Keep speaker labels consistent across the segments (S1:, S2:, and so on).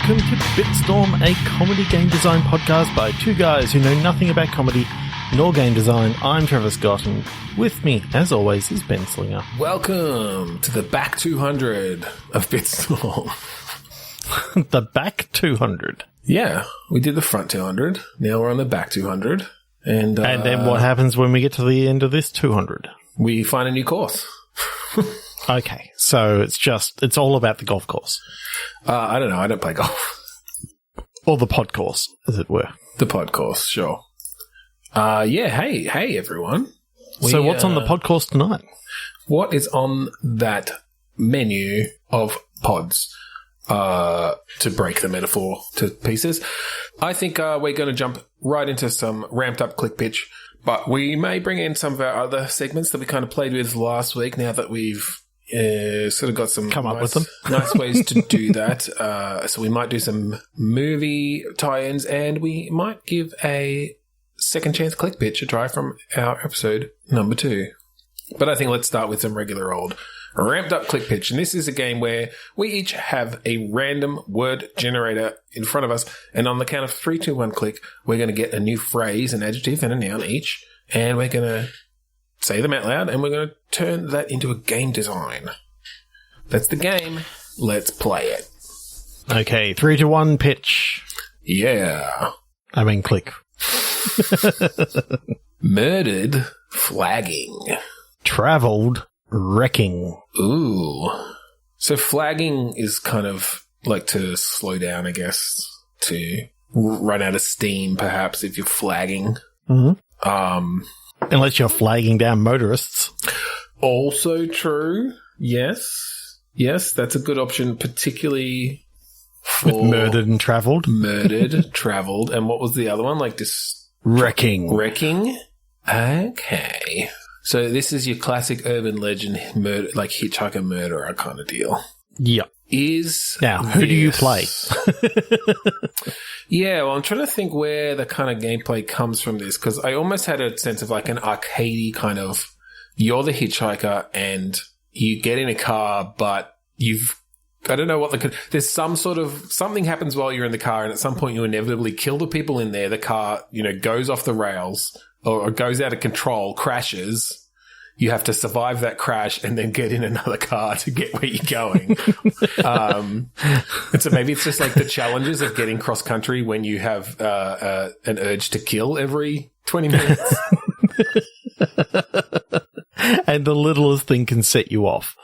S1: welcome to Bitstorm, a comedy game design podcast by two guys who know nothing about comedy nor game design. I'm Trevor Scott, and with me, as always, is Ben Slinger.
S2: Welcome to the back 200 of Bitstorm.
S1: The back 200.
S2: Yeah, we did the front 200. Now we're on the back 200. And
S1: then what happens when we get to the end of this 200?
S2: We find a new course.
S1: Okay, so it's all about the golf course.
S2: I don't know. I don't play golf.
S1: Or the pod course, as it were.
S2: The pod course, sure. Yeah, hey, everyone.
S1: So what's on the pod course tonight?
S2: What is on that menu of pods? To break the metaphor to pieces, I think we're going to jump right into some ramped up click pitch, but we may bring in some of our other segments that we kind of played with last week now that we've sort of got some nice ways to do that. So we might do some movie tie-ins, and we might give a second chance click pitch a try from our episode number 2. But I think let's start with some regular old ramped up click pitch. And this is a game where we each have a random word generator in front of us. And on the count of 3, 2, 1 click, we're going to get a new phrase, an adjective and a noun each. And we're going to say them out loud, and we're going to turn that into a game design. That's the game. Let's play it.
S1: Okay, 3, 2, 1 pitch.
S2: Yeah.
S1: I mean click.
S2: Murdered flagging.
S1: Travelled wrecking.
S2: Ooh. So flagging is kind of like to slow down, I guess, to run out of steam, perhaps, if you're flagging.
S1: Mm-hmm. Unless you're flagging down motorists.
S2: Also true. Yes. Yes, that's a good option, particularly for...
S1: With murdered and travelled.
S2: Murdered, travelled. And what was the other one? Like this...
S1: Wrecking.
S2: Wrecking. Okay. So this is your classic urban legend murder, like hitchhiker murderer kind of deal.
S1: Yep. Now, who do you play?
S2: Yeah, well, I'm trying to think where the kind of gameplay comes from this, because I almost had a sense of like an arcadey kind of, you're the hitchhiker and you get in a car, but I don't know what there's some sort of, something happens while you're in the car, and at some point you inevitably kill the people in there. The car, goes off the rails or goes out of control, crashes. You have to survive that crash and then get in another car to get where you're going. And so maybe it's just like the challenges of getting cross country when you have an urge to kill every 20 minutes.
S1: And the littlest thing can set you off.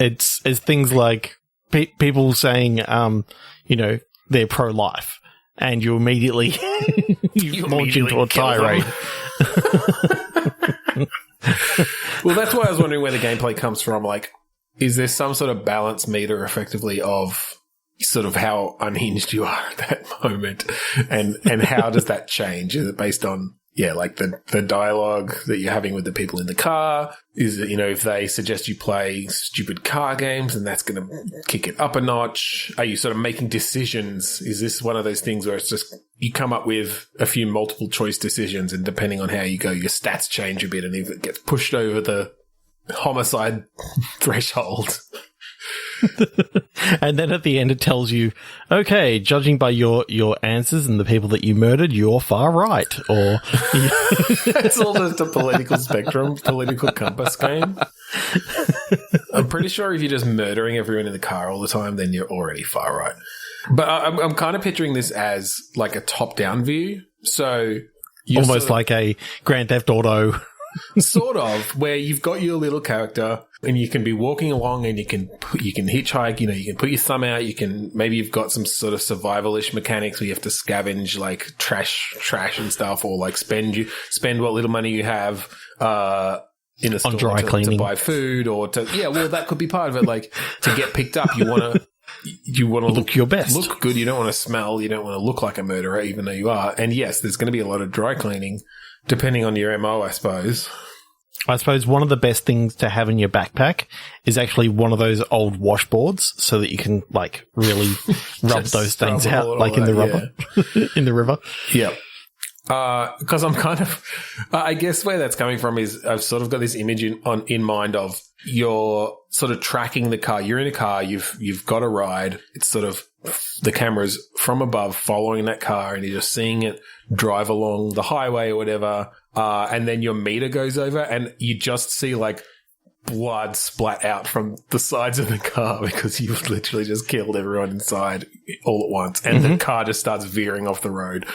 S1: It's things like people saying, they're pro-life, and you immediately you launch into a tirade.
S2: Well, that's why I was wondering where the gameplay comes from. Like, is there some sort of balance meter effectively of sort of how unhinged you are at that moment? And how does that change? Is it based on, like the dialogue that you're having with the people in the car? Is it, if they suggest you play stupid car games and that's going to kick it up a notch? Are you sort of making decisions? Is this one of those things where it's just you come up with a few multiple choice decisions, and depending on how you go, your stats change a bit, and if it gets pushed over the homicide threshold?
S1: And then at the end it tells you, okay, judging by your answers and the people that you murdered, you're far right. Or
S2: it's all just a political spectrum, political compass game. I'm pretty sure if you're just murdering everyone in the car all the time, then you're already far right. But I'm kind of picturing this as like a top-down view. So
S1: almost like a Grand Theft Auto.
S2: Sort of, where you've got your little character and you can be walking along and you can hitchhike, you can put your thumb out, maybe you've got some sort of survival-ish mechanics where you have to scavenge like trash and stuff, or like spend what little money you have in a store
S1: on dry cleaning
S2: to buy food, or that could be part of it. Like, to get picked up, you want to
S1: look your best,
S2: look good. You don't want to smell, you don't want to look like a murderer, even though you are. And yes, there's going to be a lot of dry cleaning, depending on your MO, I suppose.
S1: I suppose one of the best things to have in your backpack is actually one of those old washboards, so that you can like really rub those things out, like in the rubber, in the river.
S2: Yeah. Because I'm kind of, I guess where that's coming from is I've sort of got this image in mind of you're sort of tracking the car. You're in a car. You've got a ride. It's sort of the camera's from above following that car, and you're just seeing it drive along the highway or whatever. And then your meter goes over, and you just see like blood splat out from the sides of the car because you've literally just killed everyone inside all at once. And the car just starts veering off the road,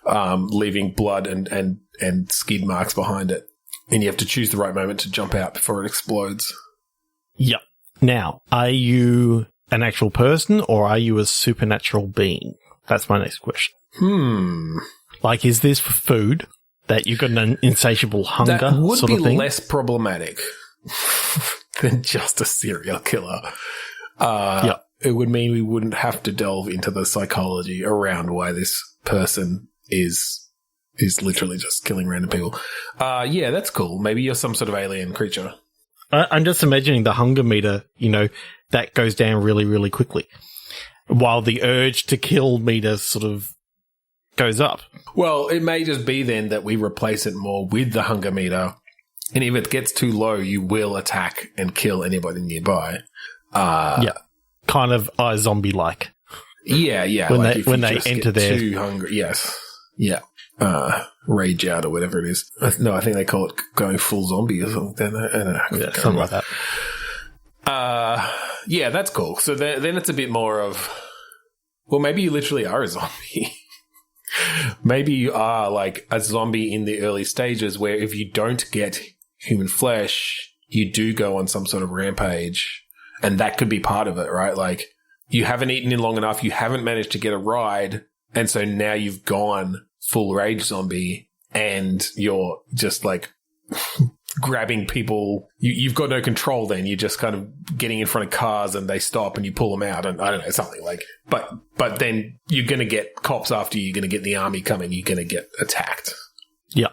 S2: leaving blood and skid marks behind it. And you have to choose the right moment to jump out before it explodes.
S1: Yep. Now, are you an actual person or are you a supernatural being? That's my next question. Like, is this for food that you've got an insatiable hunger
S2: that would
S1: sort
S2: be
S1: of thing?
S2: less problematic than just a serial killer. It would mean we wouldn't have to delve into the psychology around why this person is literally just killing random people. Yeah, that's cool. Maybe you're some sort of alien creature.
S1: I'm just imagining the hunger meter, that goes down really, really quickly, while the urge to kill meter sort of goes up.
S2: Well, it may just be then that we replace it more with the hunger meter, and if it gets too low, you will attack and kill anybody nearby.
S1: Yeah, kind of iZombie-like.
S2: Yeah.
S1: When
S2: like
S1: they enter there,
S2: too hungry. Yes. Yeah. Rage out or whatever it is. No, I think they call it going full zombie or something. I don't know.
S1: Yeah, something like that.
S2: Yeah, that's cool. So then it's a bit more of, well, maybe you literally are a zombie. Maybe you are like a zombie in the early stages where if you don't get human flesh, you do go on some sort of rampage, and that could be part of it, right? Like, you haven't eaten in long enough, you haven't managed to get a ride, and so now you've gone full rage zombie, and you're just like grabbing people. You've got no control then. You're just kind of getting in front of cars and they stop and you pull them out, and I don't know, something like, but then you're going to get cops after you, you're going to get the army coming, you're going to get attacked.
S1: Yeah.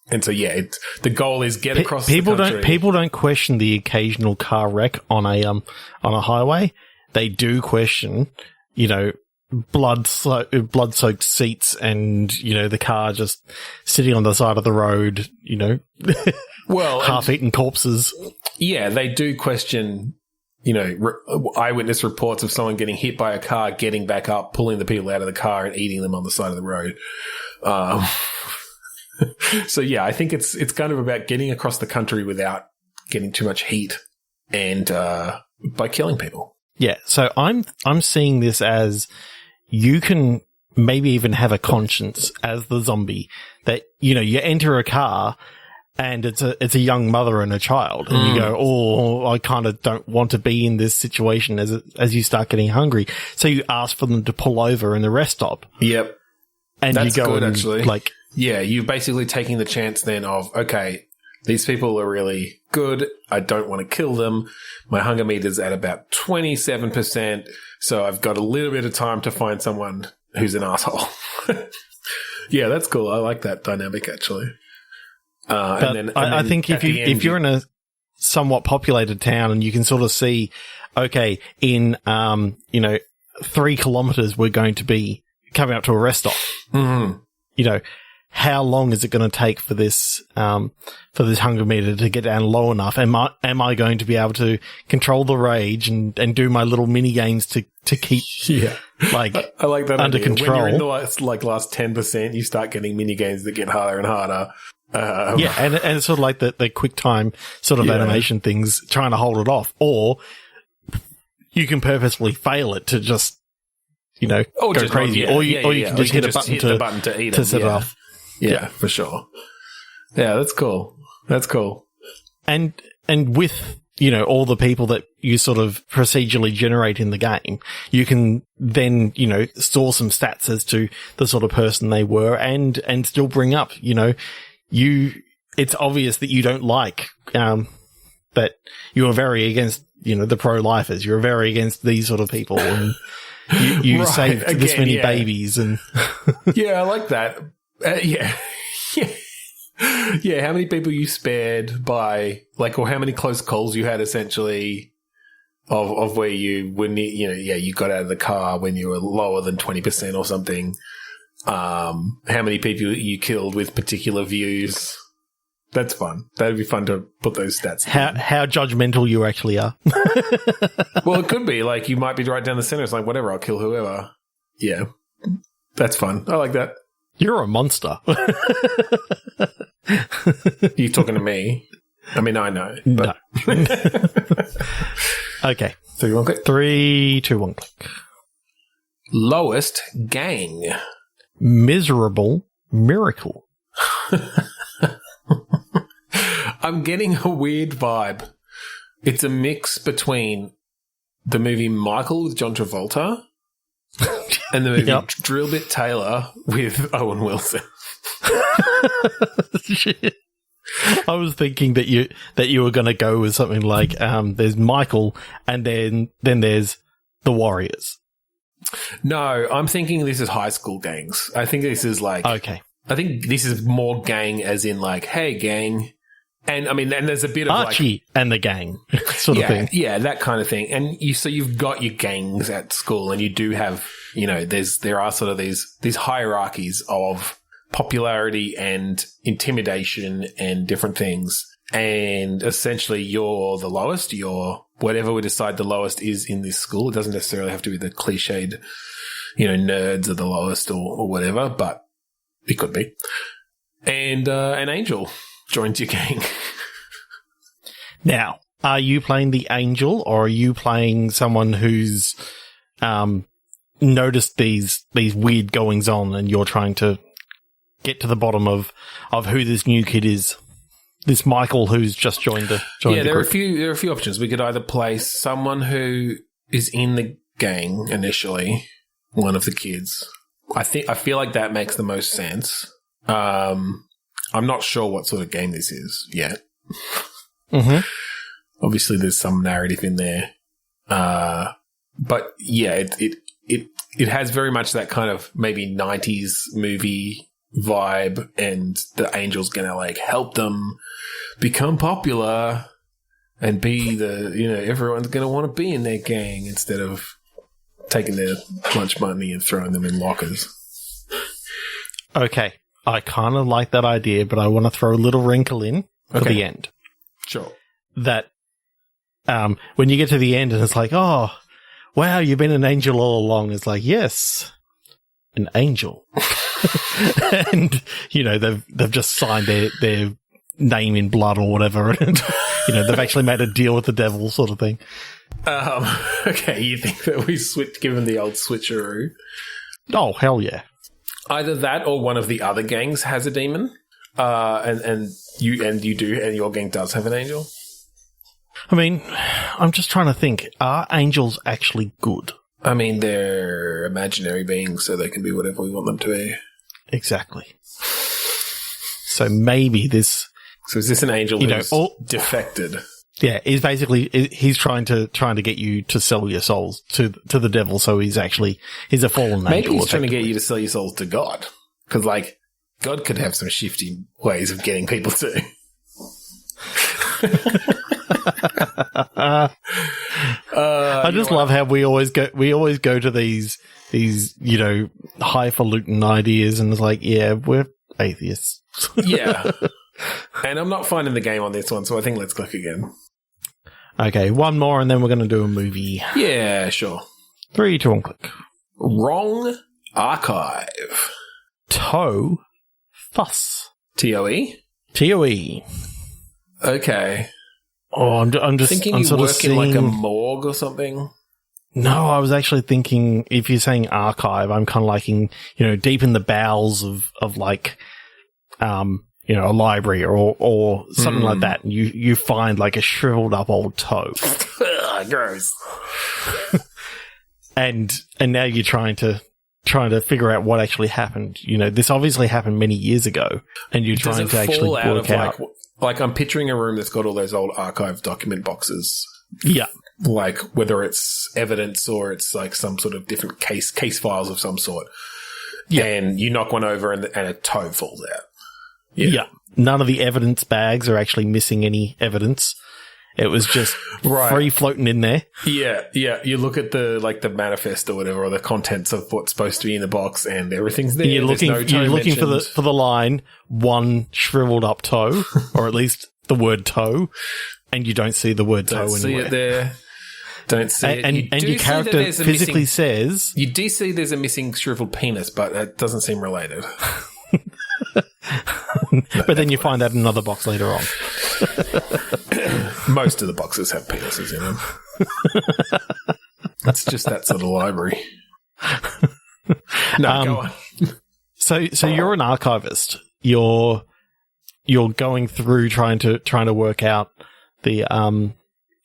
S2: And so, yeah, the goal is get across the country.
S1: People don't question the occasional car wreck on a highway. They do question, blood-soaked seats and, the car just sitting on the side of the road,
S2: well,
S1: half-eaten corpses.
S2: Yeah, they do question, eyewitness reports of someone getting hit by a car, getting back up, pulling the people out of the car and eating them on the side of the road. So, yeah, I think it's kind of about getting across the country without getting too much heat and by killing people.
S1: Yeah, so I'm seeing this as you can maybe even have a conscience as the zombie that, you enter a car and it's a young mother and a child and you go, oh, I kind of don't want to be in this situation as you start getting hungry. So you ask for them to pull over in the rest stop.
S2: Yep.
S1: And
S2: that's
S1: you go
S2: good,
S1: and,
S2: actually.
S1: like,
S2: yeah, you're basically taking the chance then of, okay, these people are really good. I don't want to kill them. My hunger meter's at about 27%. So I've got a little bit of time to find someone who's an asshole. Yeah, that's cool. I like that dynamic, actually.
S1: I think if you're in a somewhat populated town and you can sort of see, okay, in 3 kilometers we're going to be coming up to a rest stop. Mm-hmm. How long is it going to take for this hunger meter to get down low enough? Am I going to be able to control the rage and do my little mini games to keep
S2: I like that
S1: under
S2: idea.
S1: control?
S2: When you're in the last 10%, you start getting mini games that get harder and harder.
S1: And it's sort of like the quick time sort of animation things, trying to hold it off, or you can purposefully fail it to just go crazy, or you can just hit the button to eat to set it off.
S2: Yeah, for sure. Yeah, that's cool. That's cool.
S1: And with, all the people that you sort of procedurally generate in the game, you can then, store some stats as to the sort of person they were and still bring up, it's obvious that you don't like, that you are very against, the pro-lifers. You're very against these sort of people and you right. saved this many babies and.
S2: Yeah, I like that. Yeah. How many people you spared by, or how many close calls you had essentially of where you got out of the car when you were lower than 20% or something. How many people you killed with particular views. That's fun. That'd be fun to put those stats
S1: down. How judgmental you actually are.
S2: Well, it could be. Like, you might be right down the center. It's like, whatever, I'll kill whoever. Yeah. That's fun. I like that.
S1: You're a monster.
S2: You talking to me? I mean, I know. But.
S1: No. Okay.
S2: 3, 1, click.
S1: 3, 2, 1, click.
S2: Lowest gang.
S1: Miserable miracle.
S2: I'm getting a weird vibe. It's a mix between the movie Michael with John Travolta and the movie Drillbit Taylor with Owen Wilson.
S1: Shit. I was thinking that you were going to go with something like there's Michael and then there's the Warriors.
S2: No, I'm thinking this is high school gangs. I think this is like...
S1: Okay.
S2: I think this is more gang as in like, hey, gang. And I mean, and there's a bit of
S1: Archie and the gang sort of thing.
S2: Yeah, that kind of thing. And so you've got your gangs at school and you do have, there are sort of these hierarchies of popularity and intimidation and different things. And essentially you're the lowest. You're whatever we decide the lowest is in this school. It doesn't necessarily have to be the cliched, nerds are the lowest or whatever, but it could be. And an angel joins your gang.
S1: Now, are you playing the angel or are you playing someone who's noticed these weird goings on and you're trying to get to the bottom of who this new kid is? This Michael who's just joined the group.
S2: There are a few options. We could either play someone who is in the gang initially, one of the kids. I feel like that makes the most sense. I'm not sure what sort of game this is yet.
S1: Mm-hmm.
S2: Obviously, there's some narrative in there, but yeah, it has very much that kind of maybe 90s movie vibe, and the angel's gonna like help them become popular and be everyone's gonna want to be in their gang instead of taking their lunch money and throwing them in lockers.
S1: Okay. I kind of like that idea, but I want to throw a little wrinkle in for the end.
S2: Sure.
S1: That when you get to the end and it's like, oh, wow, you've been an angel all along. It's like, yes, an angel. And, they've just signed their name in blood or whatever. And, they've actually made a deal with the devil sort of thing.
S2: Okay, you think that we give them the old switcheroo?
S1: Oh, hell yeah.
S2: Either that or one of the other gangs has a demon, and you do, and your gang does have an angel.
S1: I mean, I'm just trying to think, are angels actually good?
S2: I mean, they're imaginary beings, so they can be whatever we want them to be.
S1: Exactly. So maybe this...
S2: So is this an angel who's defected?
S1: Yeah, he's trying to get you to sell your souls to the devil, so he's a fallen angel.
S2: Maybe he's trying to get you to sell your souls to God. Because, God could have some shifty ways of getting people too.
S1: I just love how we always go to these highfalutin ideas, and it's like, yeah, we're atheists.
S2: Yeah. And I'm not finding the game on this one, so I think let's click again.
S1: Okay, one more and then we're going to do a movie.
S2: Yeah, sure.
S1: 3, 2, 1, click.
S2: Wrong archive.
S1: Toe fuss.
S2: TOE?
S1: TOE.
S2: Okay.
S1: Oh, I'm just
S2: thinking you work in like a morgue or something.
S1: No, I was actually thinking if you're saying archive, I'm kind of liking, deep in the bowels of like, a library or something like that. And you find like a shriveled up old toe.
S2: Gross.
S1: and now you're trying to figure out what actually happened. This obviously happened many years ago, and you're trying to actually work out.
S2: Like I'm picturing a room that's got all those old archive document boxes.
S1: Yeah.
S2: Like whether it's evidence or it's like some sort of different case files of some sort. Yeah. And you knock one over and a toe falls out.
S1: Yeah. None of the evidence bags are actually missing any evidence. It was just
S2: Right.
S1: free floating in there.
S2: Yeah. You look at the manifest or whatever, or the contents of what's supposed to be in the box, and everything's there.
S1: And you're
S2: There's
S1: looking,
S2: no toe
S1: you're looking for
S2: mentioned.
S1: the line, one shriveled up toe, or at least the word toe, and you don't see the word toe
S2: Don't see
S1: anywhere.
S2: it there. Don't see it.
S1: And
S2: You do
S1: your
S2: see
S1: character
S2: that there's a
S1: physically
S2: missing-
S1: says,
S2: You do see there's a missing shriveled penis, but it doesn't seem related.
S1: but then you find that in another box later on.
S2: Most of the boxes have penises in them. It's just that sort of library. No, go on.
S1: So you're an archivist. You're going through trying to work out the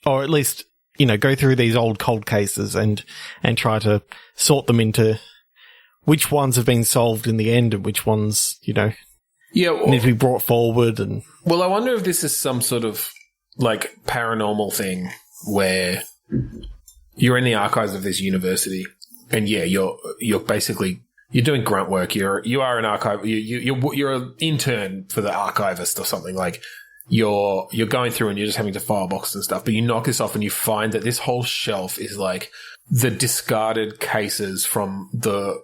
S1: or at least go through these old cold cases and try to sort them into which ones have been solved in the end and which ones need to be brought forward. And
S2: well, I wonder if this is some sort of paranormal thing where you're in the archives of this university, and you're basically. You're doing grunt work. You are an archive. You're an intern for the archivist or something. You're going through and you're just having to file boxes and stuff. But you knock this off and you find that this whole shelf is the discarded cases from the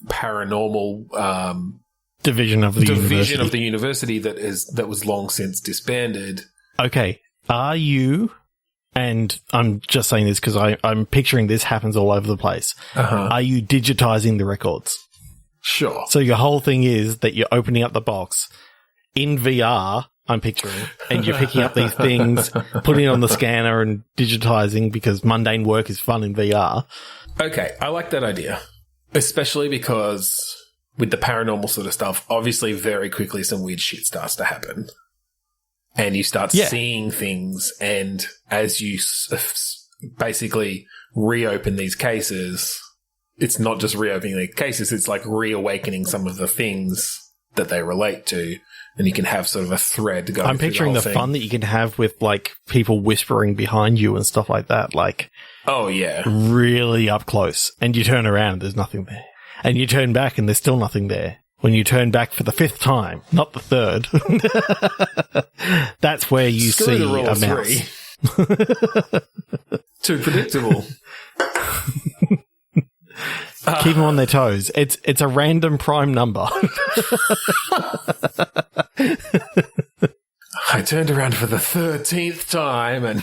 S2: paranormal
S1: division of the
S2: university that was long since disbanded.
S1: Okay, are you? And I'm just saying this because I'm picturing this happens all over the place. Are you digitizing the records?
S2: Sure.
S1: So your whole thing is that you're opening up the box in VR, I'm picturing, and you're picking up these things, putting it on the scanner and digitizing because mundane work is fun in VR.
S2: Okay, I like that idea. Especially because with the paranormal sort of stuff, obviously very quickly some weird shit starts to happen. And you start seeing things, and as you basically reopen these cases, it's not just reopening the cases, it's reawakening some of the things that they relate to, and you can have sort of a thread going.
S1: I'm picturing the fun that you can have with people whispering behind you and stuff like that,
S2: oh yeah,
S1: really up close, and you turn around and there's nothing there, and you turn back and there's still nothing there. When you turn back for the 5th time, not the 3rd, that's where you
S2: Screw
S1: see
S2: the rule
S1: a
S2: of
S1: mouse.
S2: 3. Too predictable.
S1: Keep them on their toes. It's a random prime number.
S2: I turned around for the 13th time and...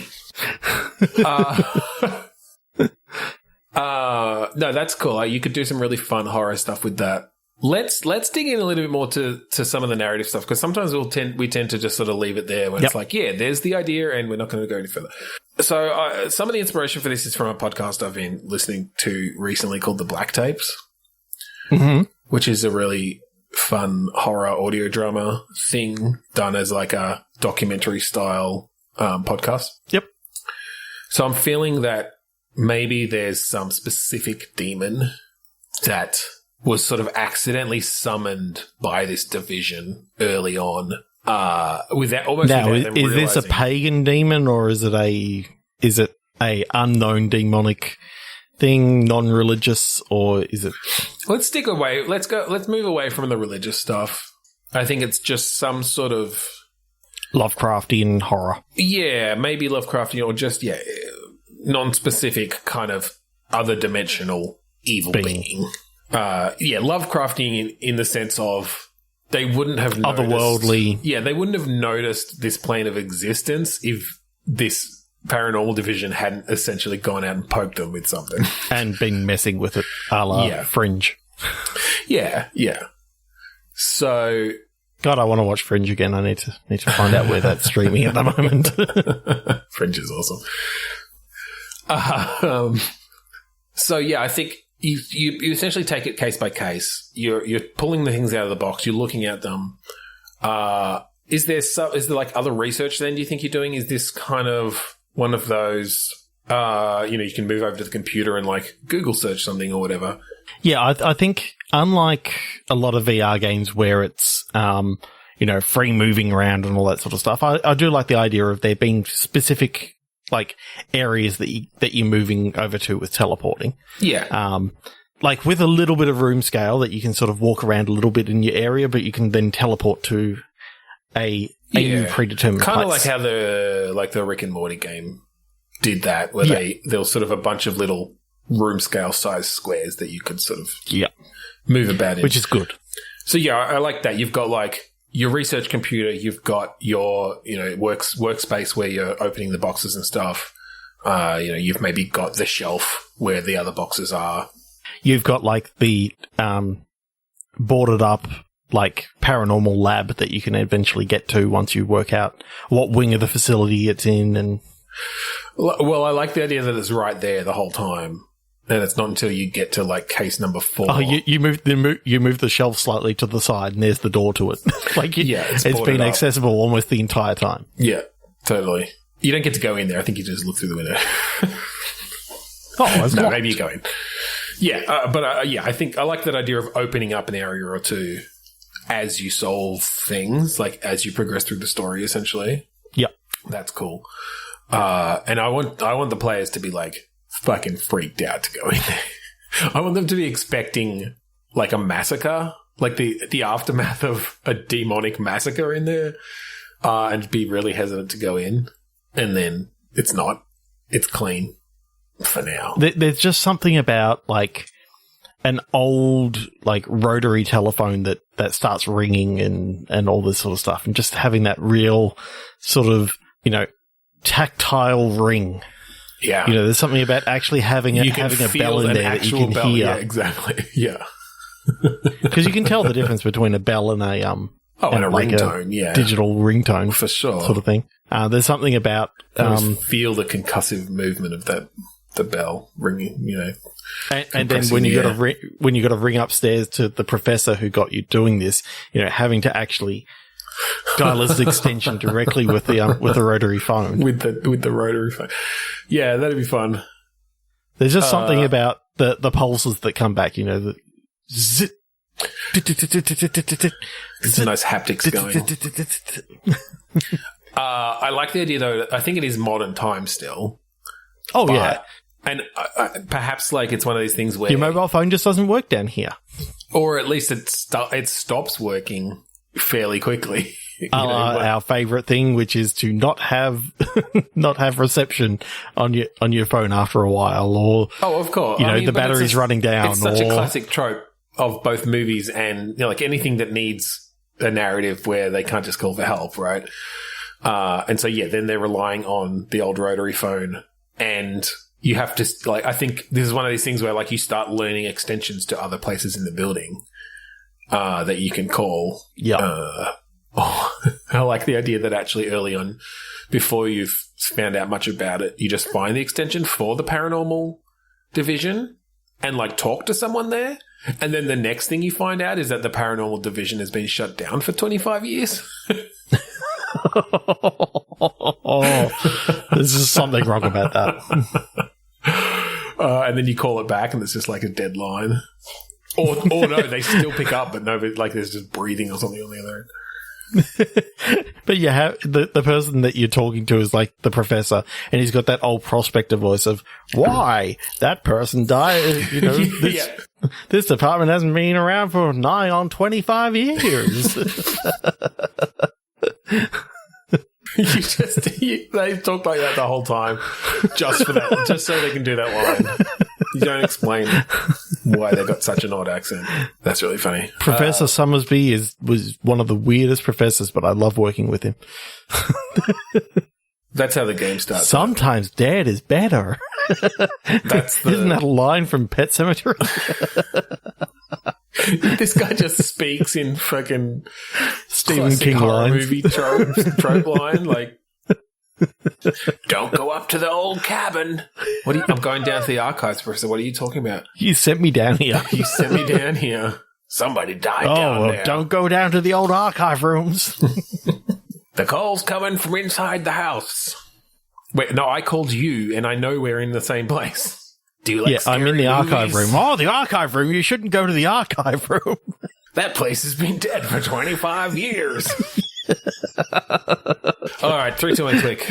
S2: no, that's cool. You could do some really fun horror stuff with that. Let's dig in a little bit more to some of the narrative stuff, because sometimes we tend to just sort of leave it there when it's there's the idea and we're not going to go any further. So some of the inspiration for this is from a podcast I've been listening to recently called The Black Tapes, which is a really fun horror audio drama thing done as a documentary style podcast.
S1: Yep.
S2: So I'm feeling that maybe there's some specific demon that was sort of accidentally summoned by this division early on. Without them
S1: is this a
S2: realizing.
S1: pagan demon or is it a unknown demonic thing, non-religious, or is it?
S2: Let's stick away. Let's move away from the religious stuff. I think it's just some sort of
S1: Lovecraftian horror.
S2: Yeah, maybe Lovecraftian or just non-specific kind of other dimensional evil being. Lovecraftian in the sense of they wouldn't have noticed,
S1: otherworldly.
S2: Yeah, they wouldn't have noticed this plane of existence if this paranormal division hadn't essentially gone out and poked them with something
S1: and been messing with it, a la Fringe.
S2: Yeah. So,
S1: God, I want to watch Fringe again. I need to find out where that's streaming at the moment.
S2: Fringe is awesome. I think. You essentially take it case by case. You're pulling the things out of the box. You're looking at them. Is there other research then? Do you think you're doing? Is this kind of one of those? You can move over to the computer and Google search something or whatever.
S1: Yeah, I think unlike a lot of VR games where it's free moving around and all that sort of stuff, I do like the idea of there being specific areas that you're moving over to with teleporting.
S2: Yeah.
S1: With a little bit of room scale that you can sort of walk around a little bit in your area, but you can then teleport to a new predetermined
S2: kind of
S1: place.
S2: like how the Rick and Morty game did that, where there was sort of a bunch of little room scale size squares that you could sort of move about in,
S1: which is good.
S2: So I like that. You've got like your research computer, you've got your workspace where you're opening the boxes and stuff. You've maybe got the shelf where the other boxes are.
S1: You've got like the boarded up like paranormal lab that you can eventually get to once you work out what wing of the facility it's in. And
S2: well, I like the idea that it's right there the whole time, and it's not until you get to like case number 4.
S1: Oh, you move the shelf slightly to the side, and there's the door to it. It's been accessible almost the entire time.
S2: Yeah, totally. You don't get to go in there. I think you just look through the window.
S1: No,
S2: maybe you go in. Yeah, I think I like that idea of opening up an area or two as you solve things, like as you progress through the story, essentially.
S1: Yep.
S2: That's cool. And I want the players to be like fucking freaked out to go in there. I want them to be expecting like a massacre, like the aftermath of a demonic massacre in there, and be really hesitant to go in. And then it's not. It's clean for now.
S1: There's just something about like an old like rotary telephone that starts ringing and all this sort of stuff, and just having that real sort of, tactile ring.
S2: Yeah.
S1: There's something about actually having a bell in there that you can hear.
S2: Yeah, exactly. Yeah.
S1: Because you can tell the difference between a bell and a
S2: and a
S1: like
S2: ringtone,
S1: digital ringtone,
S2: for sure,
S1: sort of thing. There's something about
S2: feel the concussive movement of the bell ringing,
S1: and then when you got to ring upstairs to the professor who got you doing this, having to actually dial his extension directly with the rotary phone.
S2: With the rotary phone. Yeah, that'd be fun.
S1: There's just something about the pulses that come back, the zit.
S2: There's some nice haptics going. I like the idea, though. I think it is modern time still.
S1: Oh, yeah.
S2: And perhaps like it's one of these things where
S1: your mobile phone just doesn't work down here.
S2: Or at least it stops working fairly quickly.
S1: Our favorite thing, which is to not have reception on your phone after a while, or
S2: of course,
S1: the battery's running down.
S2: It's such a classic trope of both movies and like anything that needs a narrative where they can't just call for help, right? And so then they're relying on the old rotary phone, and you have to like. I think this is one of these things where like you start learning extensions to other places in the building that you can call.
S1: Yeah.
S2: I like the idea that actually early on, before you've found out much about it, you just find the extension for the paranormal division and like talk to someone there. And then the next thing you find out is that the paranormal division has been shut down for 25 years.
S1: There's just something wrong about that.
S2: And then you call it back and it's just like a dead line. Or no, they still pick up, but no, like there's just breathing or something on the other end.
S1: But you have the person that you're talking to is like the professor, and he's got that old prospector voice of why that person died. This department hasn't been around for nigh on 25 years.
S2: They talk like that the whole time, just for that, just so they can do that line. You don't explain why they got such an odd accent. That's really funny.
S1: Professor Summersby was one of the weirdest professors, but I love working with him.
S2: That's how the game starts.
S1: Sometimes dead is better. Isn't that a line from Pet Sematary?
S2: This guy just speaks in fucking
S1: Stephen King
S2: horror
S1: lines.
S2: Movie trope line, like, don't go up to the old cabin. I'm going down to the archives, Professor. What are you talking about?
S1: You sent me down here.
S2: You sent me down here. Somebody died down there.
S1: Don't go down to the old archive rooms.
S2: The call's coming from inside the house. Wait, no, I called you, and I know we're in the same place. Do you like
S1: I'm in the archive
S2: movies?
S1: room. Oh, the archive room. You shouldn't go to the archive room.
S2: That place has been dead for 25 years. All right, 3, 2, 1, click.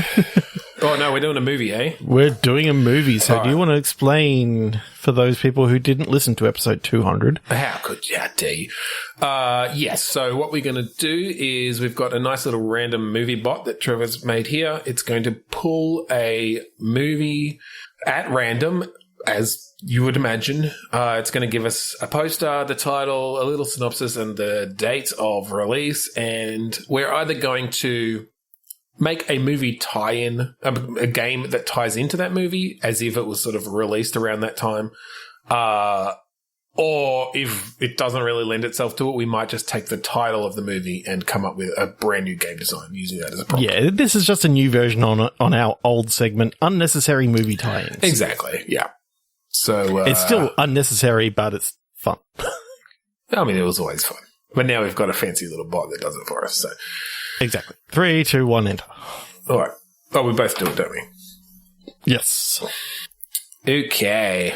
S2: Oh, no, we're doing a movie, eh?
S1: We're doing a movie. So do you want to explain for those people who didn't listen to episode 200?
S2: How could you, D? Yes. So what we're going to do is we've got a nice little random movie bot that Trevor's made here. It's going to pull a movie at random, as you would imagine. It's going to give us a poster, the title, a little synopsis, and the date of release. And we're either going to make a movie tie-in, a game that ties into that movie as if it was sort of released around that time. Or if it doesn't really lend itself to it, we might just take the title of the movie and come up with a brand new game design using that as a prompt.
S1: Yeah, this is just a new version on our old segment, unnecessary movie tie-ins.
S2: Exactly, yeah. So
S1: it's still unnecessary, but it's fun.
S2: I mean, it was always fun. But now we've got a fancy little bot that does it for us. So
S1: exactly. 3, 2, 1, enter.
S2: All right. Oh, we both do it, don't we?
S1: Yes.
S2: Okay.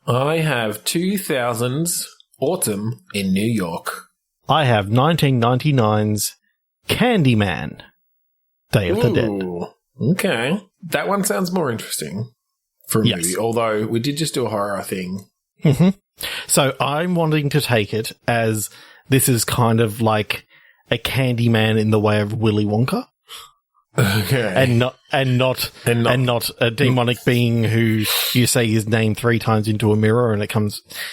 S2: I have 2000's Autumn in New York.
S1: I have 1999's Candyman, Day of the Dead.
S2: Okay. That one sounds more interesting for a movie, although we did just do a horror thing.
S1: Mm-hmm. So I'm wanting to take it as this is kind of like a Candyman in the way of Willy Wonka.
S2: Okay.
S1: And not a demonic being who you say his name 3 times into a mirror and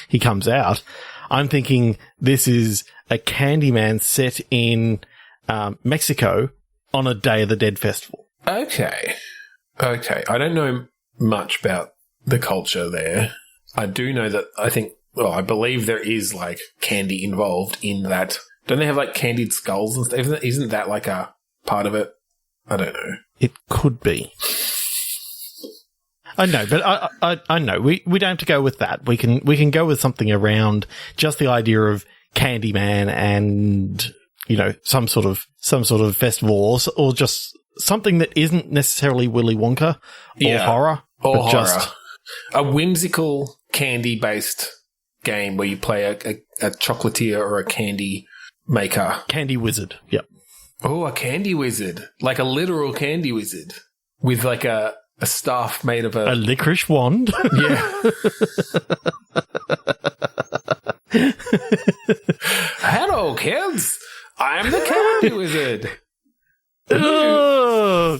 S1: he comes out. I'm thinking this is a Candyman set in Mexico on a Day of the Dead festival.
S2: Okay. I don't know much about the culture there. I do know that I believe there is like candy involved in that. Don't they have like candied skulls and stuff? Isn't that like a part of it? I don't know.
S1: It could be. I know, but I know we don't have to go with that. We can go with something around just the idea of Candyman and some sort of festival or just something that isn't necessarily Willy Wonka or horror
S2: or horror.
S1: Just
S2: a whimsical candy based game where you play a chocolatier or a candy maker,
S1: candy wizard. Yep.
S2: Oh, a candy wizard. Like a literal candy wizard. With like a staff made of a
S1: licorice wand.
S2: Yeah. Hello, kids. I'm the candy wizard.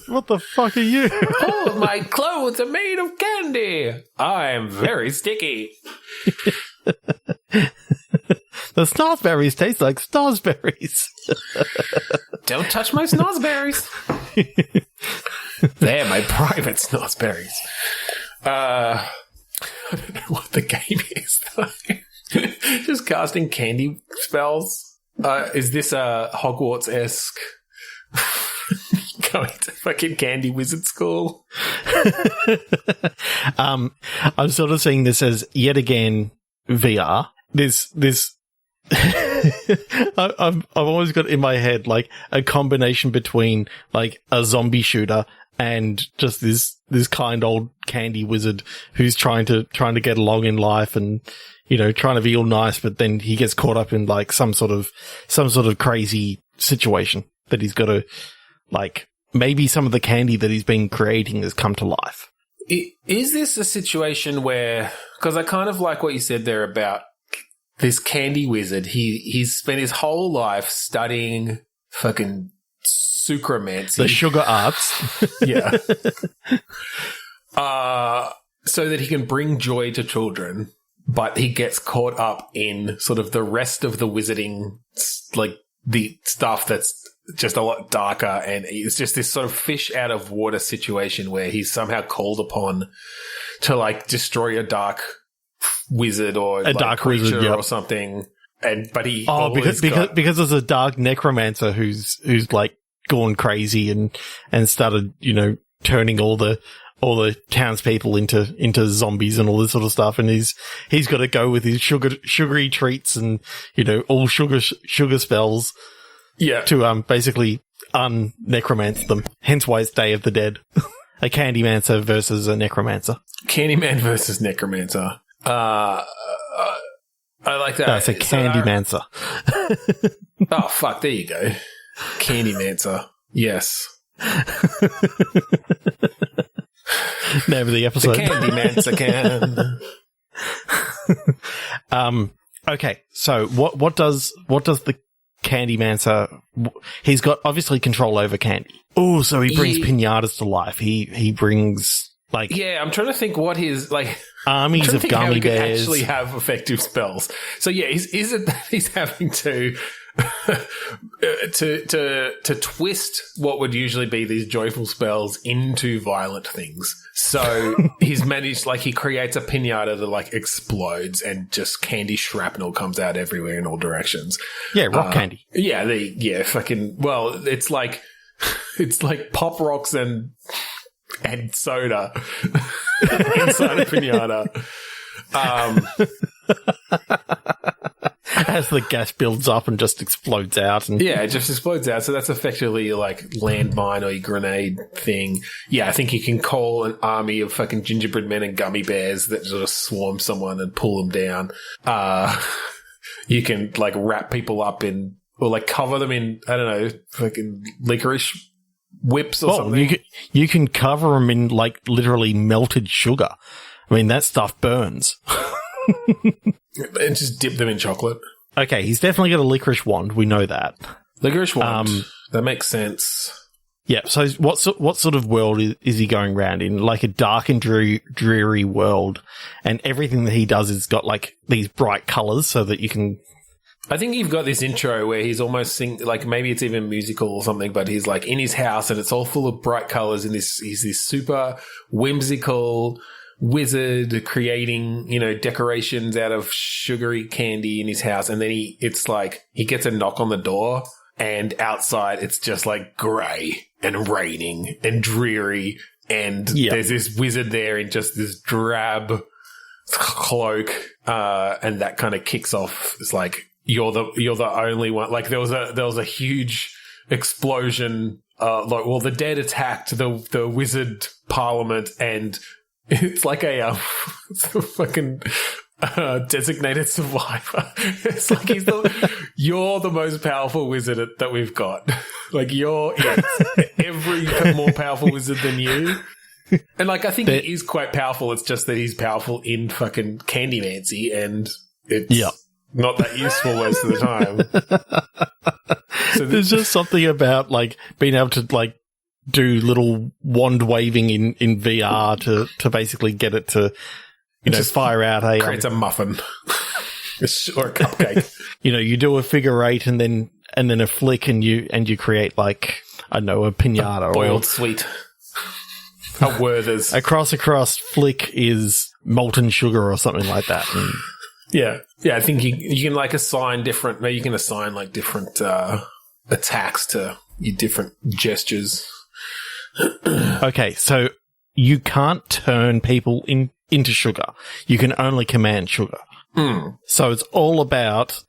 S1: What the fuck are you?
S2: Oh, my clothes are made of candy. I'm very sticky.
S1: The snozberries taste like snozberries.
S2: Don't touch my snozberries. They're my private snozberries. I don't know what the game is, though. Just casting candy spells. Is this a Hogwarts-esque going to fucking candy wizard school?
S1: I'm sort of seeing this as yet again VR. This I've always got in my head like a combination between like a zombie shooter and just this kind old candy wizard who's trying to get along in life and trying to be all nice, but then he gets caught up in like some sort of crazy situation that he's got to like. Maybe some of the candy that he's been creating has come to life.
S2: Is this a situation where, because I kind of like what you said there about this candy wizard, he's spent his whole life studying fucking sucromancy.
S1: The sugar arts.
S2: Yeah. So that he can bring joy to children, but he gets caught up in sort of the rest of the wizarding, like the stuff that's just a lot darker, and it's just this sort of fish out of water situation where he's somehow called upon to like destroy a dark wizard or
S1: a dark
S2: creature
S1: wizard,
S2: or something. But he
S1: because there's a dark necromancer who's like gone crazy and started turning all the townspeople into zombies and all this sort of stuff, and he's got to go with his sugary treats and all sugar spells.
S2: Yeah.
S1: To basically necromance them. Hence why it's Day of the Dead. A Candymancer versus a necromancer.
S2: Candyman versus necromancer. I like that.
S1: That's a Candymancer.
S2: Oh, fuck. There you go. Candymancer. Yes. Name
S1: of the episode.
S2: The Candymancer can.
S1: Okay, so what does the Candymancer? He's got obviously control over candy. Oh, so he brings pinatas to life. He brings
S2: yeah. I'm trying to think what his
S1: armies of gummy bears
S2: actually have effective spells. So yeah, is it that he's having to to twist what would usually be these joyful spells into violent things? So he's managed, he creates a pinata that explodes and just candy shrapnel comes out everywhere in all directions.
S1: Yeah, rock candy.
S2: Yeah, it's like Pop Rocks and soda inside a pinata.
S1: As the gas builds up and just explodes out.
S2: Yeah, it just explodes out. So that's effectively your landmine or your grenade thing. Yeah, I think you can call an army of fucking gingerbread men and gummy bears that sort of swarm someone and pull them down. You can wrap people up in, or cover them in, I don't know, fucking licorice whips or something.
S1: You can cover them in literally melted sugar. I mean, that stuff burns.
S2: And just dip them in chocolate.
S1: Okay, he's definitely got a licorice wand. We know that.
S2: Licorice wand. That makes sense.
S1: Yeah, so what sort of world is he going around in? A dark and dreary world, and everything that he does has got these bright colours so that you can...
S2: I think you've got this intro where he's almost maybe it's even musical or something, but he's in his house and it's all full of bright colours, and he's this super whimsical wizard creating, decorations out of sugary candy in his house. And then he gets a knock on the door, and outside it's just grey and raining and dreary. And there's this wizard there in just this drab cloak. And that kind of kicks off. It's you're the only one. There was a huge explosion. The dead attacked the wizard parliament, and it's it's a fucking designated survivor. It's you're the most powerful wizard that we've got. You're every more powerful wizard than you. And I think he is quite powerful. It's just that he's powerful in fucking Candymancy, and it's not that useful most of the time.
S1: So there's just something about being able to do little wand waving in VR to basically get it to fire out
S2: creates a muffin or a cupcake.
S1: You do a figure eight and then a flick and you create I don't know, a pinata,
S2: boiled sweet, a Werther's.
S1: A cross flick is molten sugar or something like that. And
S2: yeah, I think you can assign different. Maybe you can assign different attacks to your different gestures.
S1: Okay, so you can't turn people into sugar. You can only command sugar. So it's all about,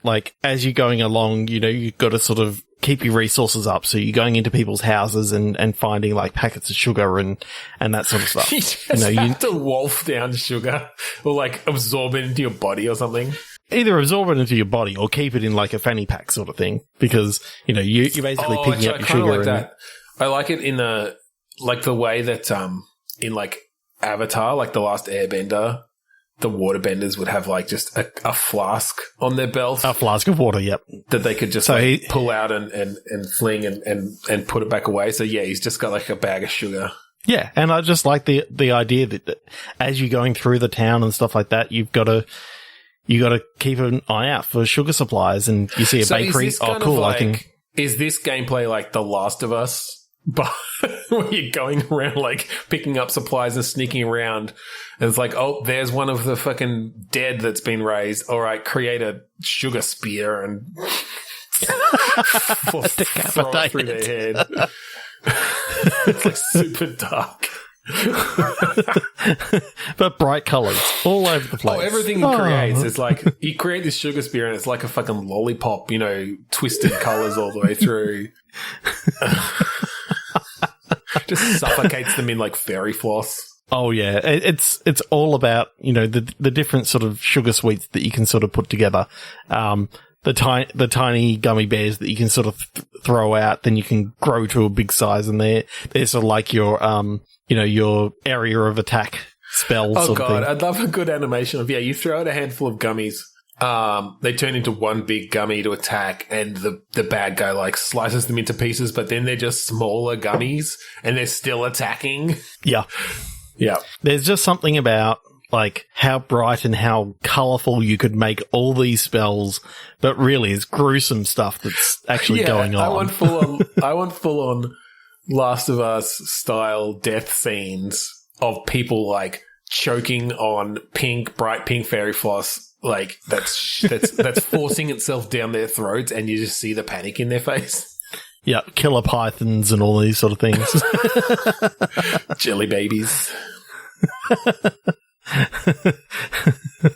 S1: as you're going along, you've got to sort of keep your resources up. So you're going into people's houses and finding, packets of sugar and that sort of stuff.
S2: You just have to wolf down sugar or, absorb it into your body or something.
S1: Either absorb it into your body or keep it in, a fanny pack sort of thing. Because, you're basically picking up your sugar.
S2: That. I like it in the way that in Avatar, The Last Airbender, the waterbenders would have just a flask on their belt.
S1: A flask of water, yep.
S2: That they could just pull out and fling and put it back away. So yeah, he's just got a bag of sugar.
S1: Yeah, and I just like the idea that as you're going through the town and stuff like that, you got to keep an eye out for sugar supplies, and you see a bakery. Oh, cool!
S2: Is this gameplay like The Last of Us? But where you're going around picking up supplies and sneaking around, and it's there's one of the fucking dead that's been raised. All right, create a sugar spear and throw it through their head. It's super dark.
S1: But bright colours all over the place.
S2: Oh, everything he creates is you create this sugar spear and it's like a fucking lollipop, twisted colours all the way through. Just suffocates them in fairy floss.
S1: Oh yeah, it's all about the different sort of sugar sweets that you can sort of put together. The tiny gummy bears that you can sort of throw out, then you can grow to a big size, and they're sort of your area of attack spells.
S2: Oh
S1: sort
S2: god,
S1: of thing.
S2: I'd love a good animation of you throw out a handful of gummies, they turn into one big gummy to attack, and the bad guy like slices them into pieces, but then they're just smaller gummies and they're still attacking.
S1: Yeah.
S2: Yeah.
S1: There's just something about like how bright and how colourful you could make all these spells, but really it's gruesome stuff that's actually going on.
S2: I want full on Last of Us style death scenes of people like choking on bright pink fairy floss, like that's forcing itself down their throats, and you just see the panic in their face.
S1: Yeah, killer pythons and all these sort of things.
S2: Jelly babies.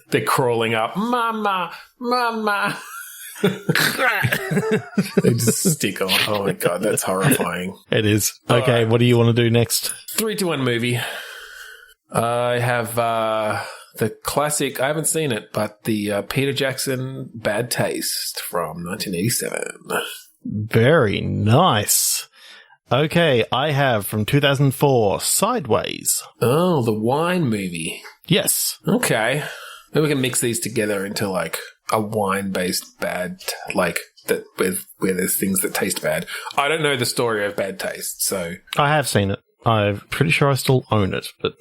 S2: They're crawling up. Mama. They just stick on. Oh my god, that's horrifying.
S1: It is. Okay, what do you want to do next?
S2: 3, 2, 1 movie. I have the classic, I haven't seen it, but the Peter Jackson Bad Taste from 1987.
S1: Very nice. Okay, I have from 2004, Sideways.
S2: Oh, the wine movie.
S1: Yes.
S2: Okay. Maybe we can mix these together into like a wine-based bad, like that where there's things that taste bad. I don't know the story of Bad Taste, so
S1: I have seen it. I'm pretty sure I still own it, but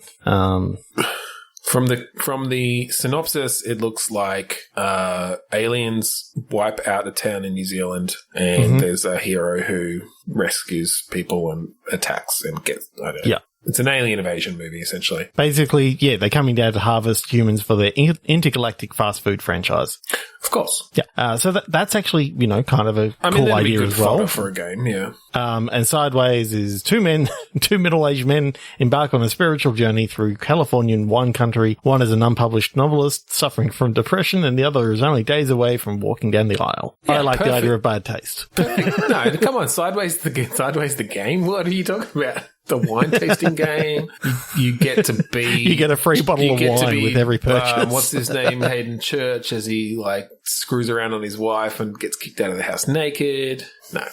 S2: from the synopsis, it looks like aliens wipe out a town in New Zealand, and there's a hero who rescues people and attacks and gets. I don't know.
S1: Yeah.
S2: It's an alien invasion movie, essentially.
S1: Basically, yeah, they're coming down to harvest humans for their intergalactic fast food franchise.
S2: Of course.
S1: Yeah. So that's actually, kind of a cool idea as well.
S2: For a game, yeah.
S1: And Sideways is two middle-aged men embark on a spiritual journey through Californian wine country. One is an unpublished novelist suffering from depression, and the other is only days away from walking down the aisle. Yeah, I like the idea of Bad Taste.
S2: No, come on, Sideways the game? What are you talking about? The wine tasting game. You get to be...
S1: You get a free bottle of wine with every purchase.
S2: What's his name? Hayden Church, as he screws around on his wife and gets kicked out of the house naked. No.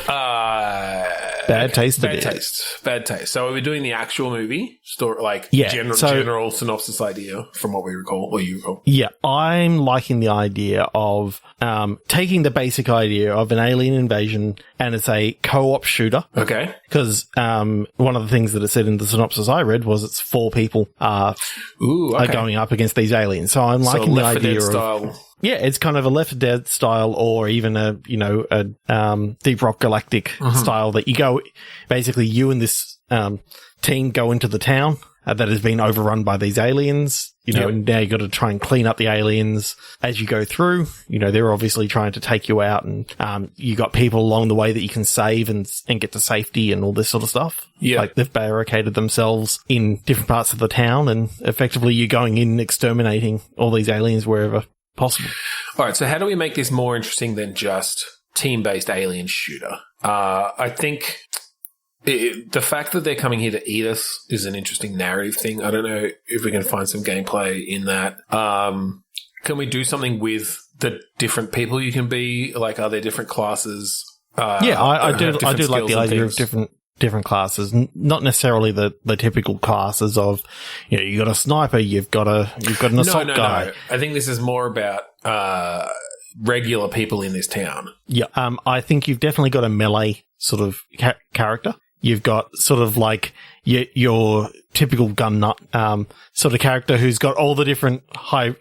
S1: Bad Taste.
S2: Bad Taste. So we're doing the actual movie story, general synopsis idea from what we recall, or you recall.
S1: Yeah, I'm liking the idea of taking the basic idea of an alien invasion, and it's a co-op shooter.
S2: Okay.
S1: Because one of the things that it said in the synopsis I read was it's 4 people are going up against these aliens. So I'm liking the idea of... Yeah, it's kind of a Left 4 Dead style, or even a Deep Rock Galactic style that you go, basically you and this team go into the town that has been overrun by these aliens, and now you got to try and clean up the aliens as you go through. They're obviously trying to take you out, and you got people along the way that you can save and get to safety and all this sort of stuff. Yeah. Like they've barricaded themselves in different parts of the town, and effectively you're going in and exterminating all these aliens wherever possible.
S2: All right, so how do we make this more interesting than just team-based alien shooter? I think the fact that they're coming here to eat us is an interesting narrative thing. I don't know if we can find some gameplay in that. Can we do something with the different people you can be? Like, are there different classes?
S1: I do like the idea of different classes, not necessarily the typical classes of, you got a sniper, you've got an assault guy.
S2: No. I think this is more about regular people in this town.
S1: Yeah, I think you've definitely got a melee sort of character. You've got sort of like your typical gun nut sort of character who's got all the different high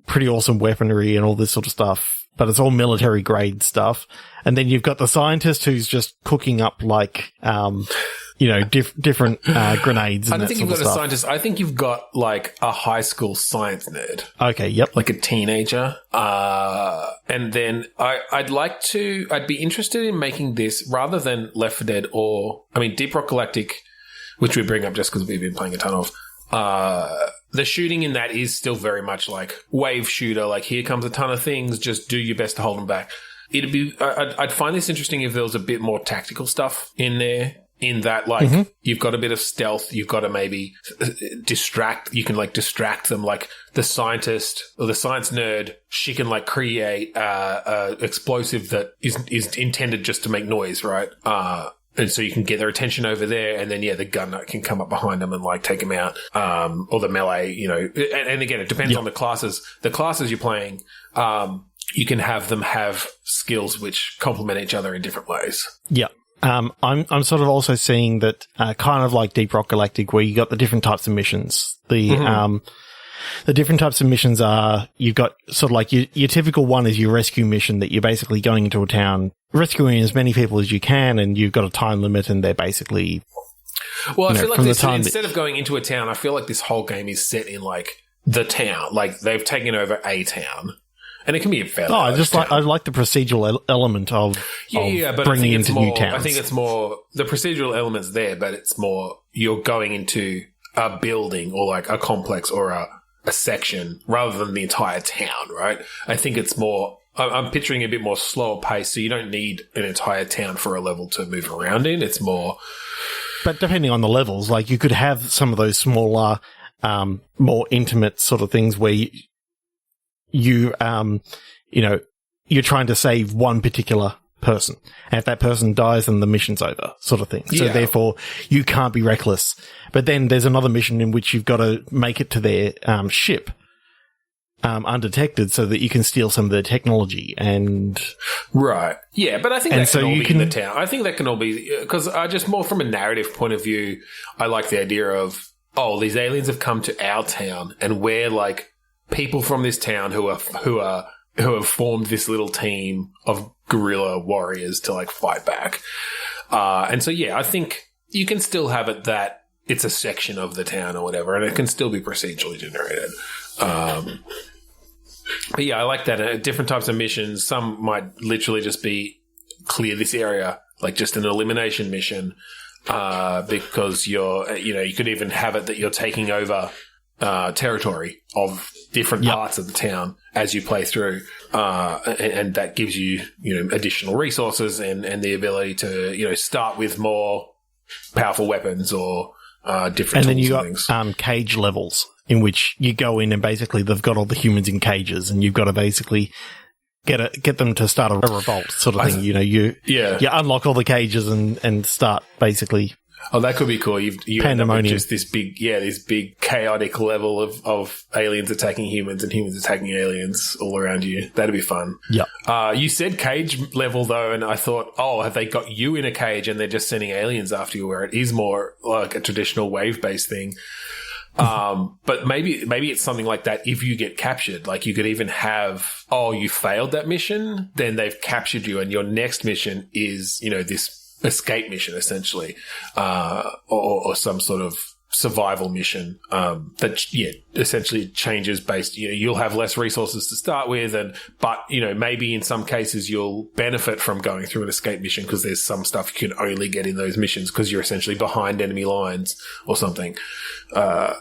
S1: pretty awesome weaponry and all this sort of stuff. But it's all military grade stuff. And then you've got the scientist who's just cooking up different grenades. And
S2: I don't think you've got a scientist. I think you've got like a high school science nerd.
S1: Okay, yep.
S2: Like a teenager. And then I'd be interested in making this rather than Left 4 Dead Deep Rock Galactic, which we bring up just because we've been playing a ton of. The shooting in that is still very much like wave shooter. Like, here comes a ton of things. Just do your best to hold them back. I'd find this interesting if there was a bit more tactical stuff in there. In that, you've got a bit of stealth. You've got to maybe distract. You can distract them. Like the scientist or the science nerd, she can create a explosive that is intended just to make noise, right? And so you can get their attention over there, and then, the gun nut can come up behind them and, take them out. Or the melee, and again, it depends on the classes. The classes you're playing, you can have them have skills which complement each other in different ways.
S1: Yeah. I'm sort of also seeing that, kind of like Deep Rock Galactic, where you got the different types of missions. The different types of missions are, you've got sort of like your typical one is your rescue mission that you're basically going into a town, rescuing as many people as you can, and you've got a time limit, and they're basically...
S2: Well, I feel like this, instead of going into a town, I feel like this whole game is set in, the town. They've taken over a town. And it can be a fairly large town.
S1: I like the procedural element of
S2: but
S1: bringing into new towns.
S2: I think it's more, the procedural element's there, but it's more, you're going into a building or a complex or a section rather than the entire town, right? I think it's more, I'm picturing a bit more slower pace, so you don't need an entire town for a level to move around in. It's more...
S1: But depending on the levels, you could have some of those smaller, more intimate sort of things where you're trying to save one particular person. And if that person dies, then the mission's over, sort of thing. So therefore, you can't be reckless. But then there's another mission in which you've got to make it to their ship undetected so that you can steal some of their technology and...
S2: Right. Yeah, but I think that can all be in the town. I think that can all be... Because just more from a narrative point of view, I like the idea of, these aliens have come to our town and we're people from this town who have formed this little team of guerrilla warriors to fight back. And so, I think you can still have it that it's a section of the town or whatever, and it can still be procedurally generated. But I like that. Different types of missions. Some might literally just be clear this area, just an elimination mission, because you could even have it that you're taking over territory of different parts of the town as you play through, and that gives you additional resources and the ability to start with more powerful weapons or different.
S1: And then
S2: tools
S1: you got cage levels in which you go in and basically they've got all the humans in cages, and you've got to basically get them to start a revolt sort of thing. You unlock all the cages and start basically.
S2: Oh, that could be cool. You end up with
S1: Pandemonium.
S2: just this big chaotic level of aliens attacking humans and humans attacking aliens all around you. That'd be fun.
S1: Yeah.
S2: You said cage level though, and I thought, have they got you in a cage and they're just sending aliens after you? Where it is more like a traditional wave-based thing. But maybe it's something like that. If you get captured, you could even have, you failed that mission, then they've captured you, and your next mission is this escape mission essentially, or some sort of survival mission that essentially changes based. You'll have less resources to start with, but maybe in some cases you'll benefit from going through an escape mission because there's some stuff you can only get in those missions because you're essentially behind enemy lines or something. That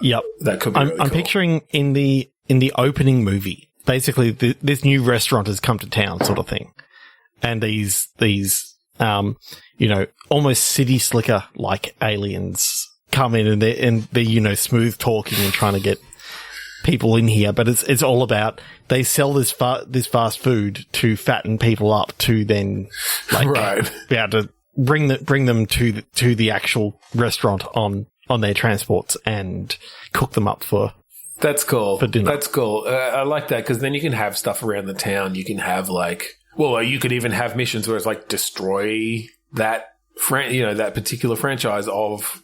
S2: could be. Really
S1: I'm
S2: cool.
S1: picturing in the opening movie, basically this new restaurant has come to town, sort of thing, and these almost city slicker like aliens come in and they're smooth talking and trying to get people in here, but it's all about they sell this fast food to fatten people up to then be able to bring them to the actual restaurant on their transports and cook them up for.
S2: That's cool.
S1: For dinner.
S2: That's cool. I like that because then you can have stuff around the town. You can have you could even have missions where it's destroy that that particular franchise of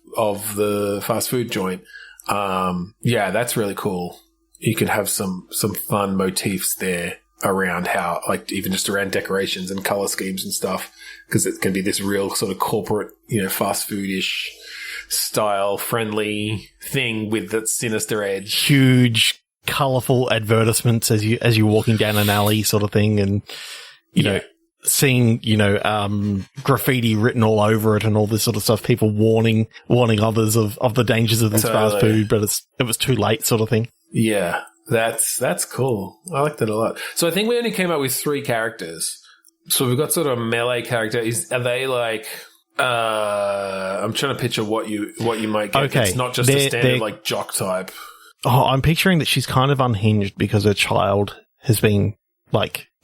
S2: the fast food joint. That's really cool. You could have some fun motifs there around how, even just around decorations and color schemes and stuff, because it can be this real sort of corporate, fast food-ish style friendly thing with that sinister edge.
S1: Huge, colorful advertisements as you're walking down an alley sort of thing, and seeing, graffiti written all over it and all this sort of stuff, people warning others of the dangers of this fast food, but it was too late sort of thing.
S2: Yeah, that's cool. I like that a lot. So I think we only came up with 3 characters. So we've got sort of a melee character. Are they I'm trying to picture what you might get.
S1: Okay.
S2: It's not just a standard jock type.
S1: Oh, I'm picturing that she's kind of unhinged because her child has been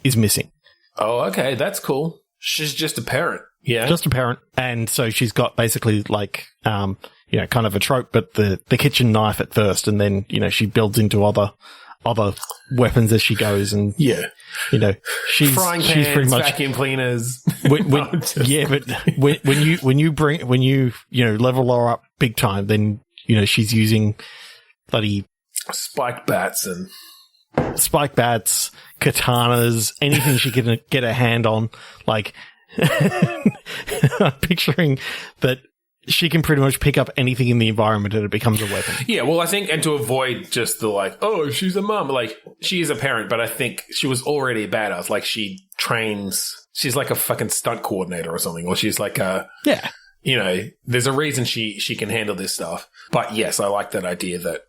S1: is missing.
S2: Oh, okay, that's cool. She's just a parent. Yeah.
S1: Just a parent. And so she's got basically like, kind of a trope, but the kitchen knife at first, and then, she builds into other weapons as she goes, and she's
S2: frying pans,
S1: she's pretty much
S2: vacuum cleaners.
S1: But when you level her up big time, then she's using bloody
S2: spiked bats,
S1: katanas, anything she can get her hand on. Like, I'm picturing that she can pretty much pick up anything in the environment and it becomes a weapon.
S2: Yeah, well, I think, and to avoid just the like, oh, she's a mom, like, she is a parent, but I think she was already a badass. Like, she trains, she's like a fucking stunt coordinator or something, or she's like a, there's a reason she can handle this stuff. But yes, I like that idea that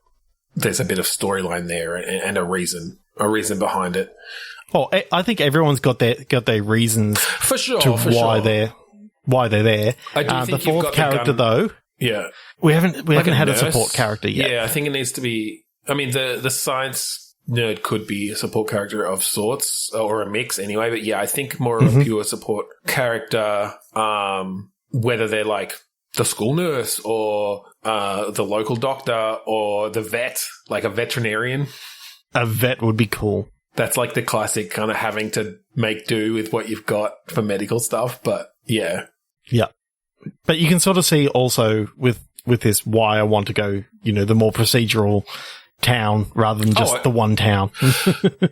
S2: there's a bit of storyline there and a reason behind it.
S1: Oh, I think everyone's got their reasons
S2: for sure
S1: why they're there.
S2: I do think
S1: the fourth character, though.
S2: Yeah,
S1: we haven't had a support character yet.
S2: Yeah, I think it needs to be. I mean, the science nerd could be a support character of sorts, or a mix anyway. But yeah, I think more of a pure support character. Whether they're like the school nurse or the local doctor or the vet, like a veterinarian.
S1: A vet would be cool.
S2: That's like the classic kind of having to make do with what you've got for medical stuff. But yeah.
S1: Yeah. But you can sort of see also with this why I want to go, the more procedural town rather than just the one town.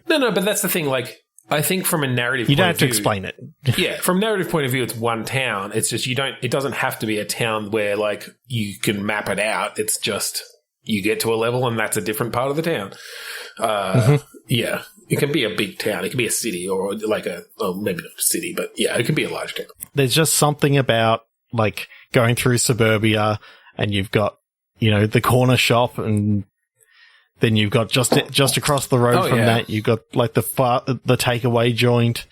S2: No, but that's the thing. Like, I think from a narrative
S1: you don't have to explain it.
S2: Yeah, from a narrative point of view, it's one town. It's just it doesn't have to be a town where like you can map it out. It's just you get to a level and that's a different part of the town. Yeah, it can be a big town. It can be a city or like maybe not a city, but yeah, it can be a large town.
S1: There's just something about like going through suburbia and you've got, the corner shop, and then you've got just across the road from that, you've got like the takeaway joint.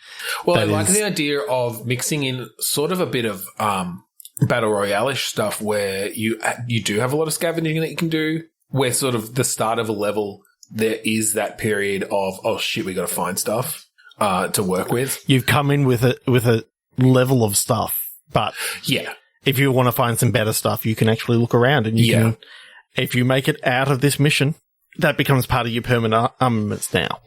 S2: Well, I like the idea of mixing in sort of a bit of battle royale-ish stuff where you do have a lot of scavenging that you can do, where sort of the start of a level there is that period of, oh shit, we got to find stuff to work with.
S1: You've come in with a level of stuff, but
S2: yeah,
S1: if you want to find some better stuff, you can actually look around, and you can, if you make it out of this mission, that becomes part of your permanent armaments now,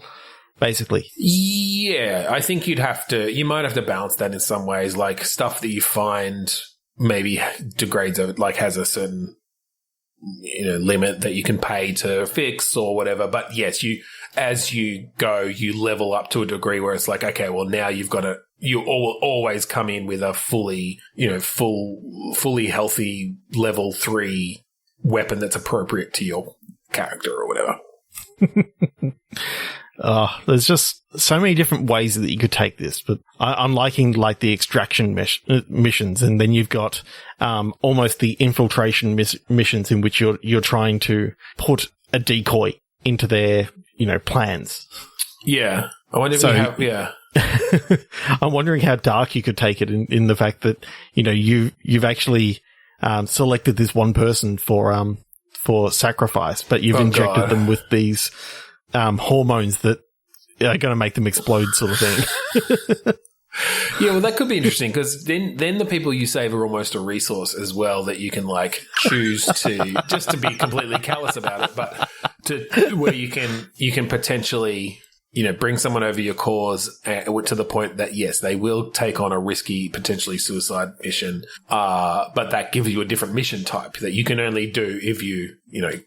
S1: basically.
S2: Yeah, I think you might have to balance that in some ways, like stuff that you find maybe degrades over, like has a certain limit that you can pay to fix or whatever. But yes, as you go, you level up to a degree where it's like, okay, well now you always come in with a fully healthy level 3 weapon that's appropriate to your character or whatever.
S1: There's just so many different ways that you could take this, but I'm liking like the extraction missions, and then you've got almost the infiltration missions in which you're trying to put a decoy into their plans.
S2: Yeah, I wonder if you have. Yeah,
S1: I'm wondering how dark you could take it in the fact that you've actually selected this one person for sacrifice, but you've injected them with these hormones that are going to make them explode, sort of thing.
S2: Yeah, well, that could be interesting because then the people you save are almost a resource as well that you can like choose to just to be completely callous about it, but where you can potentially bring someone over your cause to the point that yes, they will take on a risky, potentially suicide mission, but that gives you a different mission type that you can only do if you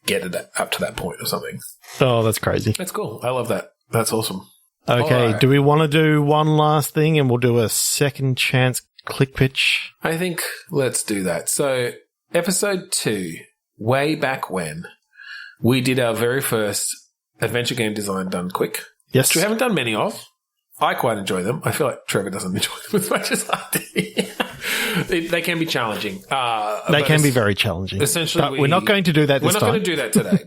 S2: get it up to that point or something.
S1: Oh, that's crazy.
S2: That's cool. I love that. That's awesome.
S1: Okay, right. Do we want to do one last thing and we'll do a second chance click pitch?
S2: I think let's do that. So, episode 2, way back when, we did our very first adventure game design done quick.
S1: Yes.
S2: Which we haven't done many of. I quite enjoy them. I feel like Trevor doesn't enjoy them as much as I do. They can be challenging.
S1: They can be very challenging.
S2: Essentially,
S1: but we're not going to do that this time.
S2: We're not going to do that today.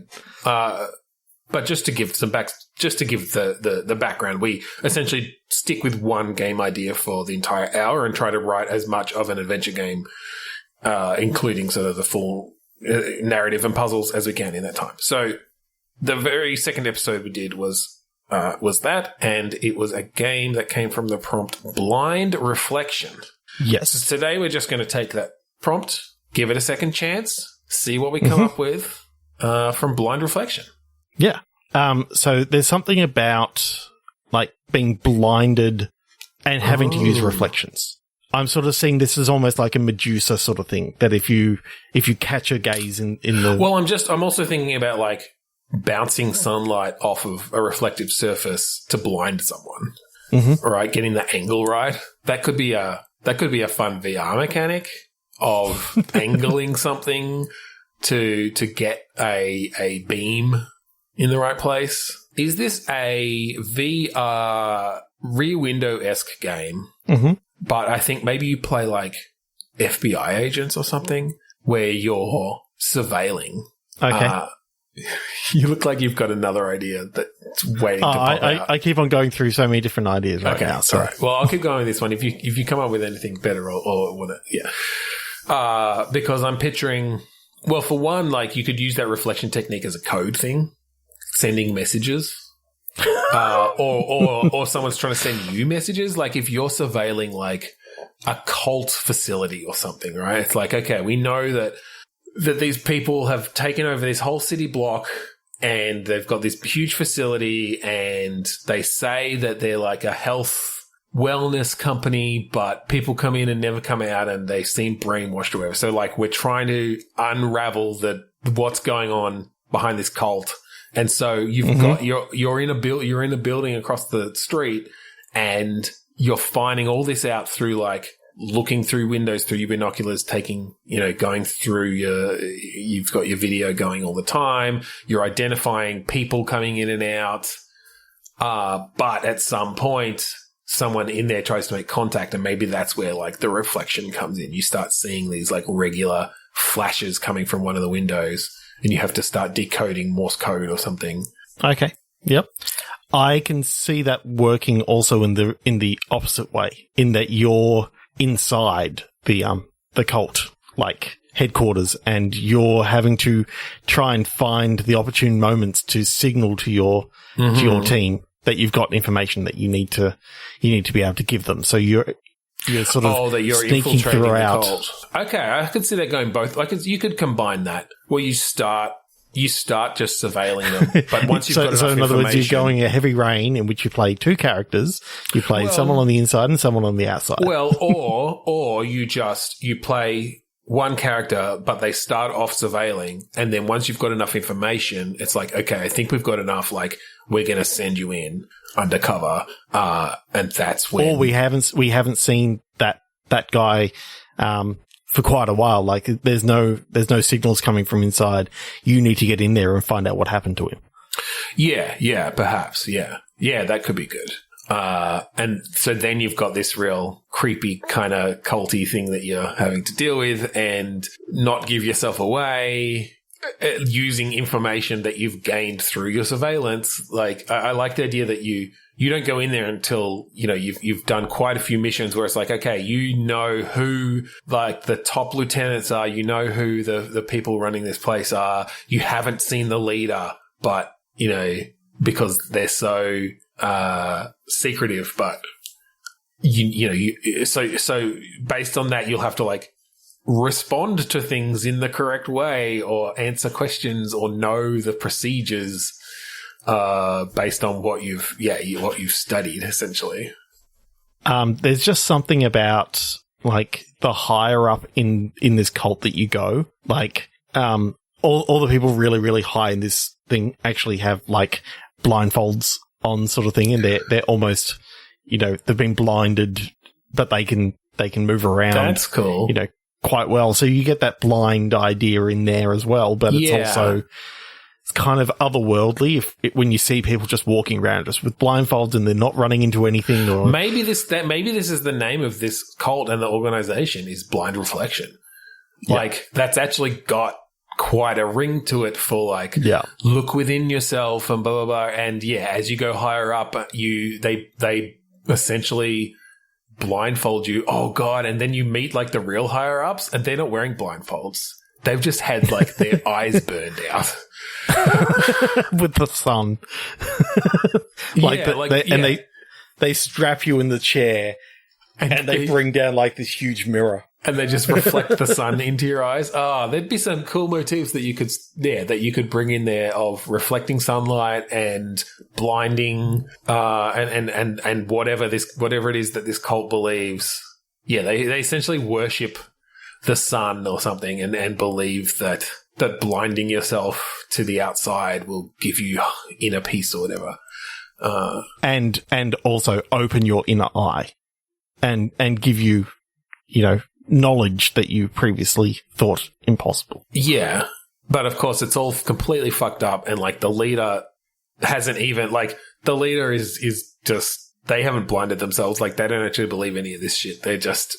S2: But just to give the background, we essentially stick with one game idea for the entire hour and try to write as much of an adventure game, including sort of the full narrative and puzzles as we can in that time. So the very second episode we did was that, and it was a game that came from the prompt Blind Reflection.
S1: Yes.
S2: So today we're just going to take that prompt, give it a second chance, see what we come up with from blind reflection.
S1: Yeah. So there's something about like being blinded and having to use reflections. I'm sort of seeing this as almost like a Medusa sort of thing, that if you catch a gaze in the...
S2: Well, I'm also thinking about like bouncing sunlight off of a reflective surface to blind someone. Right? Getting the angle right. That could be a fun VR mechanic of angling something to get a beam in the right place. Is this a VR Rear Window-esque game? But I think maybe you play like FBI agents or something where you're surveilling.
S1: Okay.
S2: You look like you've got another idea that's waiting to pop out.
S1: I keep on going through so many different ideas right now. So.
S2: All right. Well, I'll keep going with this one. If you come up with anything better or whatever, yeah. Because I'm picturing, well, for one, like you could use that reflection technique as a code thing, sending messages. Or someone's trying to send you messages. Like if you're surveilling like a cult facility or something, right? It's like, okay, we know that these people have taken over this whole city block and they've got this huge facility and they say that they're like a health wellness company, but people come in and never come out and they seem brainwashed or whatever. So like we're trying to unravel what's going on behind this cult. And so you've got you're in a building across the street and you're finding all this out through like looking through windows through your binoculars, going through you've got your video going all the time. You're identifying people coming in and out. But at some point someone in there tries to make contact and maybe that's where like the reflection comes in. You start seeing these like regular flashes coming from one of the windows. And you have to start decoding Morse code or something. Okay.
S1: Yep. I can see that working also in the opposite way, in that you're inside the cult, like headquarters, and you're having to try and find the opportune moments to signal to your team that you've got information that you need to be able to give them. So you're sort of
S2: that you're
S1: sneaking
S2: infiltrating
S1: throughout.
S2: The cult. Okay, I could see that going both. Like you could combine that where you start just surveilling them, but once you've got enough
S1: in other words, you're
S2: information-
S1: going a heavy rain in which you play two characters. You play someone on the inside and someone on the outside.
S2: Well, or you play one character, but they start off surveilling, and then once you've got enough information, it's like, okay, I think we've got enough. Like, we're going to send you in undercover, and that's when.
S1: Or we haven't seen that guy for quite a while. Like, there's no signals coming from inside. You need to get in there and find out what happened to him.
S2: Yeah, perhaps, yeah, that could be good. And so then you've got this real creepy kind of culty thing that you're having to deal with and not give yourself away using information that you've gained through your surveillance. Like, I like the idea that you don't go in there until, you've done quite a few missions where it's like, okay, you know who like the top lieutenants are, you know who the people running this place are. You haven't seen the leader, but, because they're so secretive, but so based on that, you'll have to like respond to things in the correct way or answer questions or know the procedures based on what you've studied essentially.
S1: There's just something about like the higher up in this cult that you go, like all the people really, really high in this thing actually have like blindfolds on sort of thing, and they're almost, they've been blinded, but they can move around.
S2: That's cool.
S1: Quite well. So you get that blind idea in there as well, but it's also it's kind of otherworldly when you see people just walking around just with blindfolds and they're not running into anything. Or
S2: maybe this is the name of this cult and the organization is Blind Reflection. Yeah. Like that's actually got quite a ring to it for like, look within yourself and blah, blah, blah. And as you go higher up, they essentially blindfold you. Oh God. And then you meet like the real higher ups and they're not wearing blindfolds. They've just had like their eyes burned out.
S1: With the sun. They strap you in the chair And they bring down like this huge mirror.
S2: And they just reflect the sun into your eyes. Oh, there'd be some cool motifs that you could bring in there of reflecting sunlight and blinding, and whatever it is that this cult believes. Yeah, they essentially worship the sun or something and believe that blinding yourself to the outside will give you inner peace or whatever.
S1: And also open your inner eye and give you, knowledge that you previously thought impossible.
S2: Yeah. But of course it's all completely fucked up, and like the leader hasn't even, like, the leader is just, they haven't blinded themselves. Like, they don't actually believe any of this shit. They're just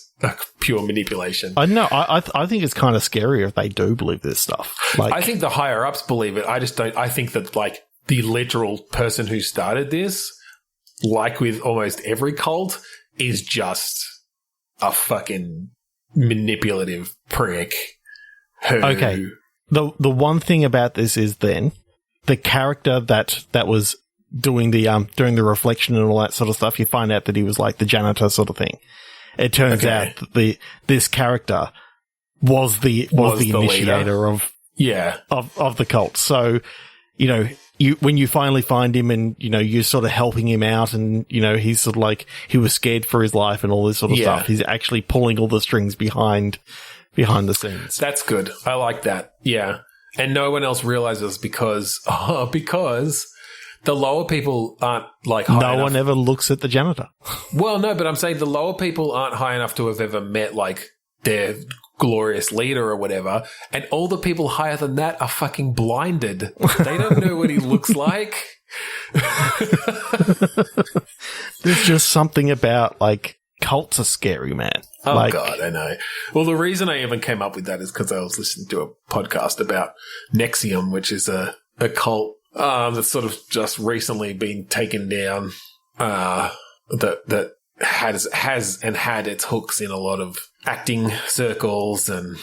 S2: pure manipulation.
S1: I know. I think it's kind of scary if they do believe this stuff. Like,
S2: I think the higher ups believe it. I just don't. I think that, like, the literal person who started this, like with almost every cult, is just a fucking manipulative prick.
S1: Okay. The one thing about this is then the character that was doing the reflection and all that sort of stuff, you find out that he was like the janitor sort of thing. It turns out that this character was the initiator of the cult. So, when you finally find him and, you're sort of helping him out and, he's sort of like, he was scared for his life and all this sort of stuff. He's actually pulling all the strings behind the scenes.
S2: That's good. I like that. Yeah. And no one else realizes because the lower people aren't like high enough.
S1: No one ever looks at the janitor.
S2: Well, no, but I'm saying the lower people aren't high enough to have ever met like their glorious leader or whatever. And all the people higher than that are fucking blinded. They don't know what he looks like.
S1: There's just something about like cults are scary, man.
S2: Oh, God, I know. Well, the reason I even came up with that is because I was listening to a podcast about Nexium, which is a cult that's sort of just recently been taken down, that has had its hooks in a lot of acting circles, and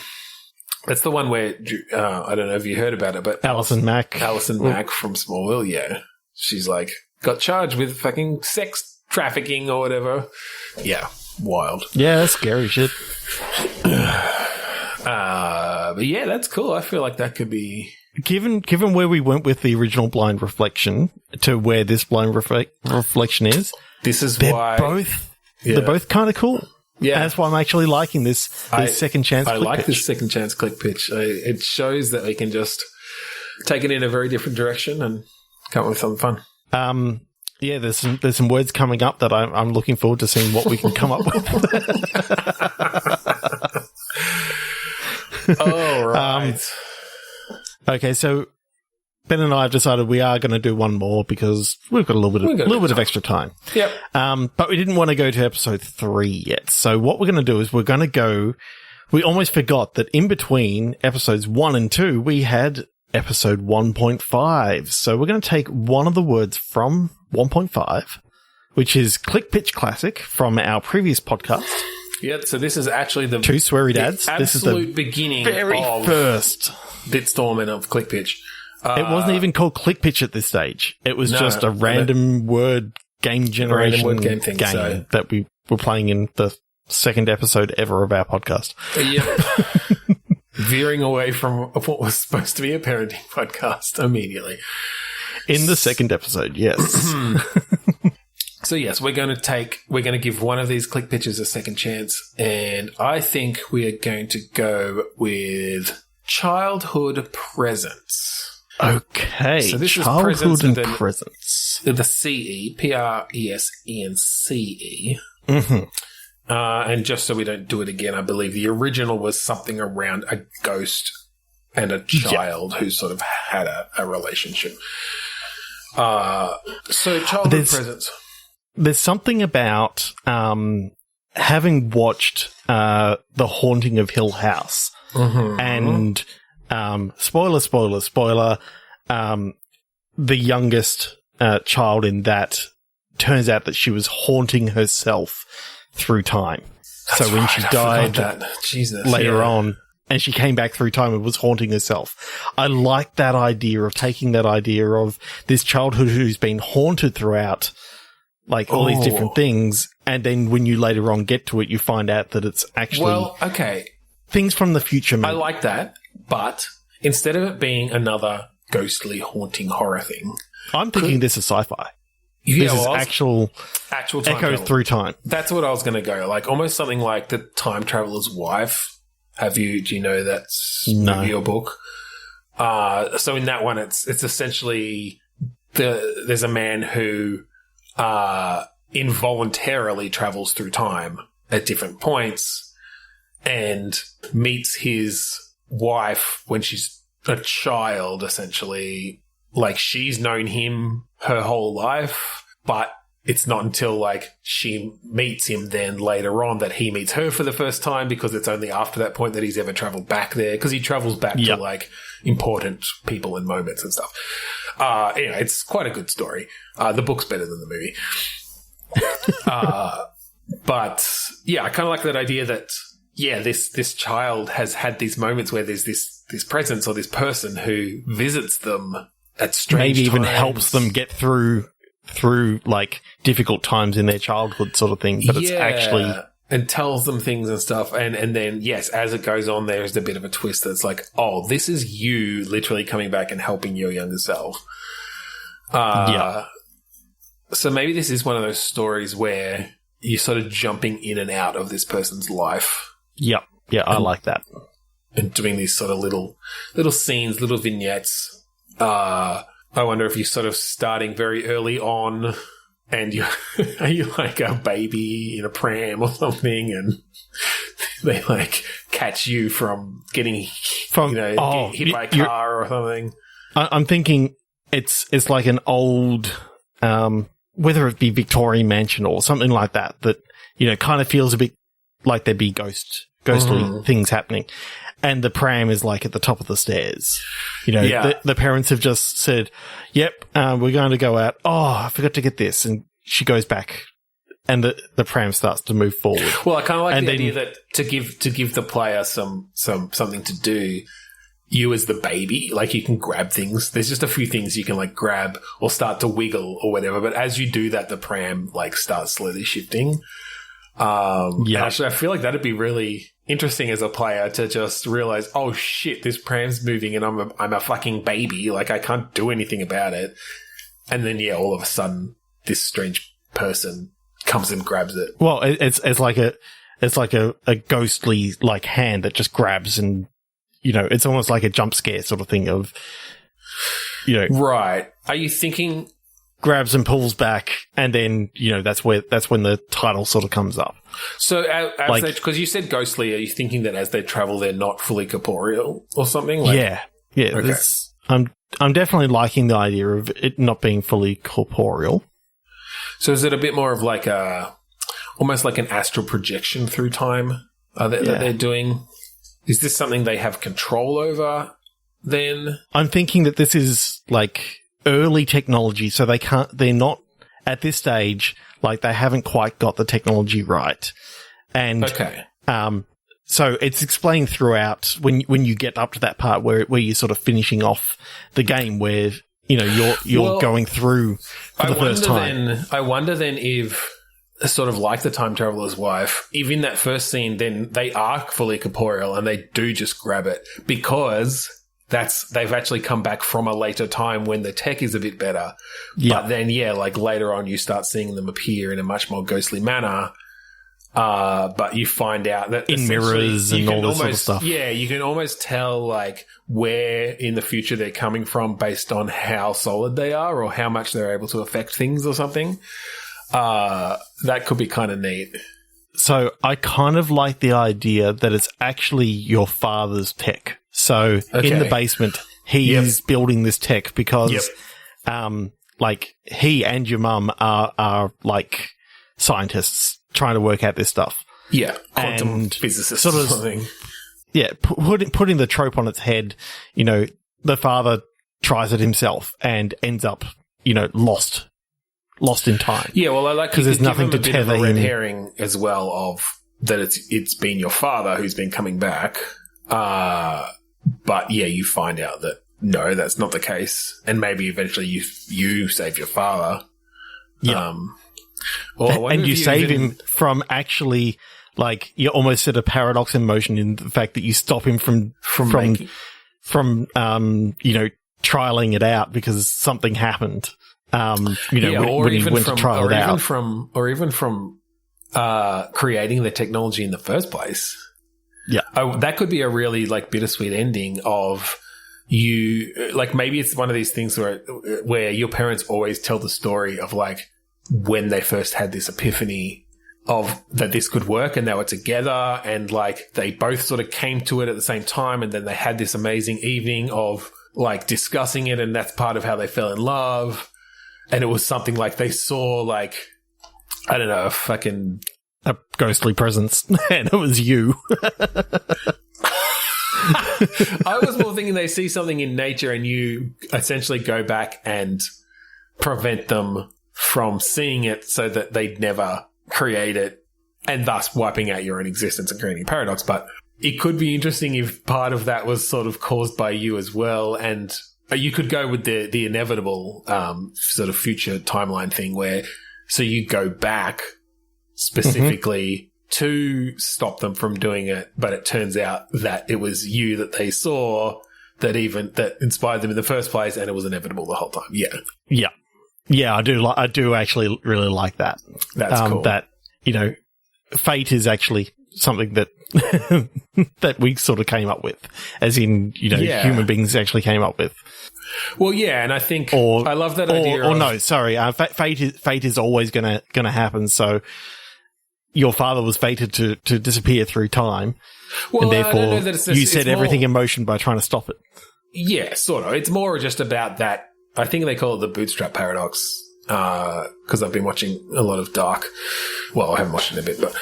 S2: it's the one where I don't know if you heard about it, but
S1: Alison Mack
S2: from Smallville, yeah, she's like got charged with fucking sex trafficking or whatever. Yeah, wild.
S1: Yeah, that's scary shit.
S2: But yeah, that's cool. I feel like that could be.
S1: Given where we went with the original Blind Reflection to where this Blind Reflection is,
S2: this is
S1: they're
S2: why
S1: both kind of cool.
S2: Yeah,
S1: that's why I'm actually liking this second chance.
S2: I like this second chance click pitch. It shows that we can just take it in a very different direction and come up with something fun.
S1: Yeah, there's some words coming up that I'm looking forward to seeing what we can come up with.
S2: Oh, right.
S1: Okay, so Ben and I have decided we are going to do one more because we've got a little bit of extra time.
S2: Yep.
S1: But we didn't want to go to episode 3 yet. So what we're going to do is we almost forgot that in between episodes 1 and 2, we had episode 1.5. So we're going to take one of the words from 1.5, which is Click Pitch Classic from our previous podcast.
S2: Yeah, so this is actually the
S1: two sweary dads.
S2: This is the beginning
S1: very
S2: of
S1: first
S2: Bitstorm and of Click Pitch.
S1: It wasn't even called Click Pitch at this stage. It was just a random word game generation game that we were playing in the second episode ever of our podcast.
S2: Yep. Veering away from what was supposed to be a parenting podcast immediately.
S1: In the second episode, yes.
S2: So yes, we're going to give one of these click pitches a second chance, and I think we are going to go with childhood presents.
S1: Okay,
S2: so this
S1: childhood
S2: is
S1: presents.
S2: The CE, PRESENCE.
S1: Mm-hmm.
S2: And just so we don't do it again, I believe the original was something around a ghost and a child who sort of had a relationship. So childhood presents.
S1: There's something about having watched The Haunting of Hill House, and spoiler, the youngest child in that turns out that she was haunting herself through time. So when she died later on, and she came back through time and was haunting herself. I like that idea of taking that idea of this childhood who's been haunted throughout like all these different things. And then when you later on get to it, you find out that it's actually things from the future. Maybe.
S2: I like that, but instead of it being another ghostly, haunting horror thing,
S1: I'm thinking this is sci-fi.
S2: Yeah,
S1: this is actual
S2: time
S1: echoes
S2: travel.
S1: through time.
S2: That's what I was going to go. Like almost something like The Time Traveler's Wife. Do you know that movie or book? So in that one, it's essentially there's a man who involuntarily travels through time at different points and meets his wife when she's a child, essentially. Like, she's known him her whole life, but it's not until, like, she meets him then later on that he meets her for the first time, because it's only after that point that he's ever travelled back there, because he travels back to, like, important people and moments and stuff. Anyway, it's quite a good story. The book's better than the movie. But, yeah, I kind of like that idea that, yeah, this child has had these moments where there's this presence or this person who visits them at strange
S1: maybe even
S2: times.
S1: helps them get through like difficult times in their childhood sort of thing, but it's actually
S2: and tells them things and stuff, and then yes, as it goes on, there's a bit of a twist that's like, oh, this is you literally coming back and helping your younger self. So maybe this is one of those stories where you're sort of jumping in and out of this person's life.
S1: Yeah, I like that.
S2: And doing these sort of little scenes, little vignettes. I wonder if you're sort of starting very early on and are you like a baby in a pram or something, and they like catch you from getting hit by a car or something.
S1: I'm thinking it's like an old, whether it be Victorian mansion or something like that, kind of feels a bit like there'd be ghostly things happening. And the pram is like at the top of the stairs. The parents have just said, yep, we're going to go out. Oh, I forgot to get this. And she goes back and the pram starts to move forward.
S2: Well, I kind of like the idea that to give the player something to do, you as the baby, like you can grab things. There's just a few things you can like grab or start to wiggle or whatever. But as you do that, the pram like starts slowly shifting. Actually, I feel like that'd be really interesting as a player to just realize, oh shit, this pram's moving and I'm a fucking baby. Like I can't do anything about it. And then all of a sudden this strange person comes and grabs it.
S1: Well, it's like a ghostly like hand that just grabs, and it's almost like a jump scare sort of thing of
S2: right. Are you thinking
S1: grabs and pulls back, and then that's when the title sort of comes up.
S2: So because you said ghostly, are you thinking that as they travel they're not fully corporeal or something?
S1: Yeah. Okay. I'm definitely liking the idea of it not being fully corporeal.
S2: So is it a bit more of like almost like an astral projection through time that they're doing? Is this something they have control over then? I'm
S1: thinking that this is like early technology, so they're not at this stage, like they haven't quite got the technology right. And so it's explained throughout when you get up to that part where you're sort of finishing off the game, where you're going through for the first time.
S2: I wonder then if, sort of like the Time Traveler's Wife, if in that first scene then they are fully corporeal and they do just grab it, because they've actually come back from a later time when the tech is a bit better. Yeah. But then, like later on you start seeing them appear in a much more ghostly manner. But you find out that
S1: in mirrors and all this sort of stuff.
S2: Yeah, you can almost tell like where in the future they're coming from based on how solid they are or how much they're able to affect things or something. That could be kind of neat.
S1: So I kind of like the idea that it's actually your father's tech. So in the basement, he's building this tech because, like he and your mum are like scientists trying to work out this stuff.
S2: Yeah, quantum physicists
S1: sort of,
S2: or something.
S1: Yeah, putting the trope on its head. The father tries it himself and ends up, lost in time.
S2: Yeah, well, I like because
S1: there's nothing to tether
S2: a red herring as well of that it's been your father who's been coming back. But you find out that no, that's not the case, and maybe eventually you save your father.
S1: Yeah.
S2: Or I wonder
S1: And
S2: if
S1: you save
S2: even-
S1: him from actually, like, you almost set a paradox in motion in the fact that you stop him from
S2: making-
S1: trialing it out because something happened. When he went to trial it out.
S2: Or even from creating the technology in the first place.
S1: Yeah.
S2: That could be a really, like, bittersweet ending of you, like, maybe it's one of these things where your parents always tell the story of, like, when they first had this epiphany of that this could work, and they were together, and, like, they both sort of came to it at the same time, and then they had this amazing evening of, like, discussing it, and that's part of how they fell in love. And it was something like they saw, like, I don't know,
S1: a ghostly presence, and it was you.
S2: I was more thinking they see something in nature and you essentially go back and prevent them from seeing it so that they'd never create it, and thus wiping out your own existence and creating a paradox. But it could be interesting if part of that was sort of caused by you as well, and you could go with the inevitable sort of future timeline thing where so you go back specifically to stop them from doing it, but it turns out that it was you that they saw that inspired them in the first place, and it was inevitable the whole time.
S1: Yeah. I do actually really like that.
S2: That's cool.
S1: That, fate is actually something that that we sort of came up with, as in, human beings actually came up with.
S2: Well, yeah, and I think I love that idea.
S1: Fate is always gonna happen. So your father was fated to disappear through time, and therefore you set everything in motion by trying to stop it.
S2: Yeah, sort of. It's more just about that. I think they call it the bootstrap paradox, because I've been watching a lot of Dark. Well, I haven't watched it in a bit, but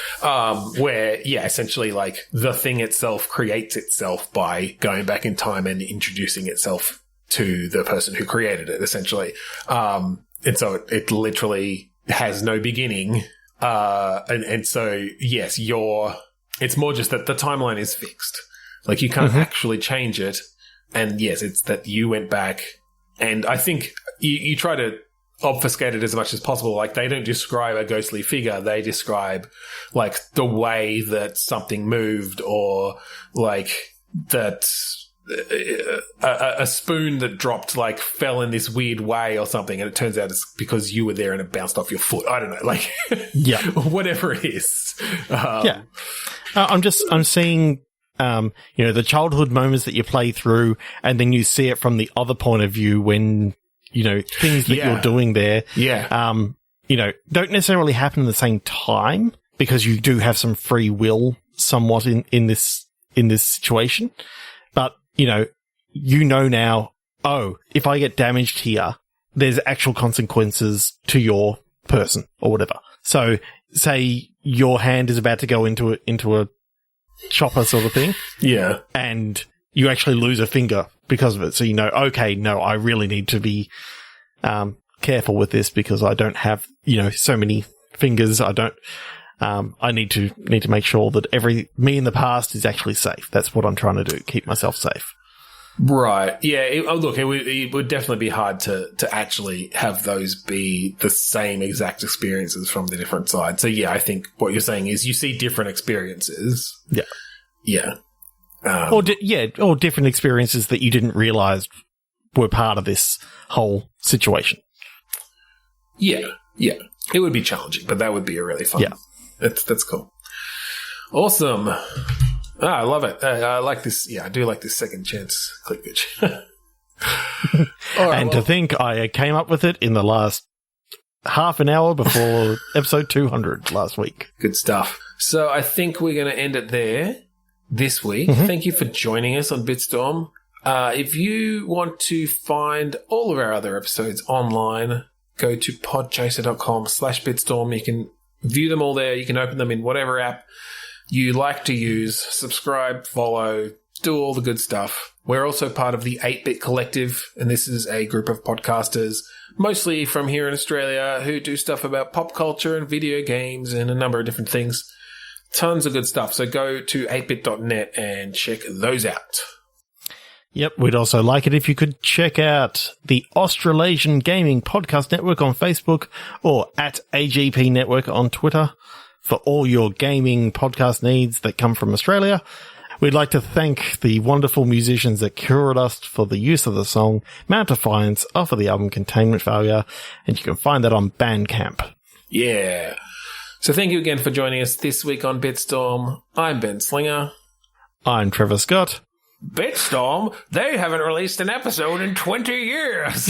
S2: where, essentially, like, the thing itself creates itself by going back in time and introducing itself to the person who created it, essentially. And so it literally has no beginning. And so, yes, it's more just that the timeline is fixed. Like, you can't actually change it. And yes, it's that you went back, and I think you try to obfuscate it as much as possible. Like, they don't describe a ghostly figure. They describe, like, the way that something moved, or, like, that a spoon that dropped, like, fell in this weird way or something, and it turns out it's because you were there and it bounced off your foot. I don't know, like, whatever it is.
S1: I'm seeing, the childhood moments that you play through, and then you see it from the other point of view when, things that you're doing there, don't necessarily happen at the same time, because you do have some free will somewhat in this situation. But, now, if I get damaged here, there's actual consequences to your person or whatever. So say your hand is about to go into a chopper sort of thing.
S2: Yeah.
S1: And you actually lose a finger because of it. So I really need to be careful with this because I don't have, so many fingers. I don't I need to make sure that me in the past is actually safe. That's what I'm trying to do, keep myself safe.
S2: Right. Yeah. It would definitely be hard to actually have those be the same exact experiences from the different sides. So yeah, I think what you're saying is you see different experiences.
S1: Yeah.
S2: Yeah.
S1: Or different experiences that you didn't realize were part of this whole situation.
S2: Yeah. Yeah. It would be challenging, but that would be a really fun.
S1: Yeah.
S2: That's cool. Awesome. I love it. I like this. Yeah, I do like this second chance clickage.
S1: To think I came up with it in the last half an hour before episode 200 last week.
S2: Good stuff. So I think we're going to end it there this week. Thank you for joining us on Bitstorm. If you want to find all of our other episodes online, go to podchaser.com/Bitstorm. You can view them all there. You can open them in whatever app you like to use. Subscribe, follow, do all the good stuff. We're also part of the 8-Bit Collective, and this is a group of podcasters, mostly from here in Australia, who do stuff about pop culture and video games and a number of different things. Tons of good stuff. So go to 8bit.net and check those out.
S1: Yep, we'd also like it if you could check out the Australasian Gaming Podcast Network on Facebook or at AGP Network on Twitter for all your gaming podcast needs that come from Australia. We'd like to thank the wonderful musicians at Dust for the use of the song Mount Defiance off of the album Containment Failure, and you can find that on Bandcamp.
S2: Yeah. So thank you again for joining us this week on Bitstorm. I'm Ben Slinger.
S1: I'm Trevor Scott.
S2: Bitstorm? They haven't released an episode in 20 years.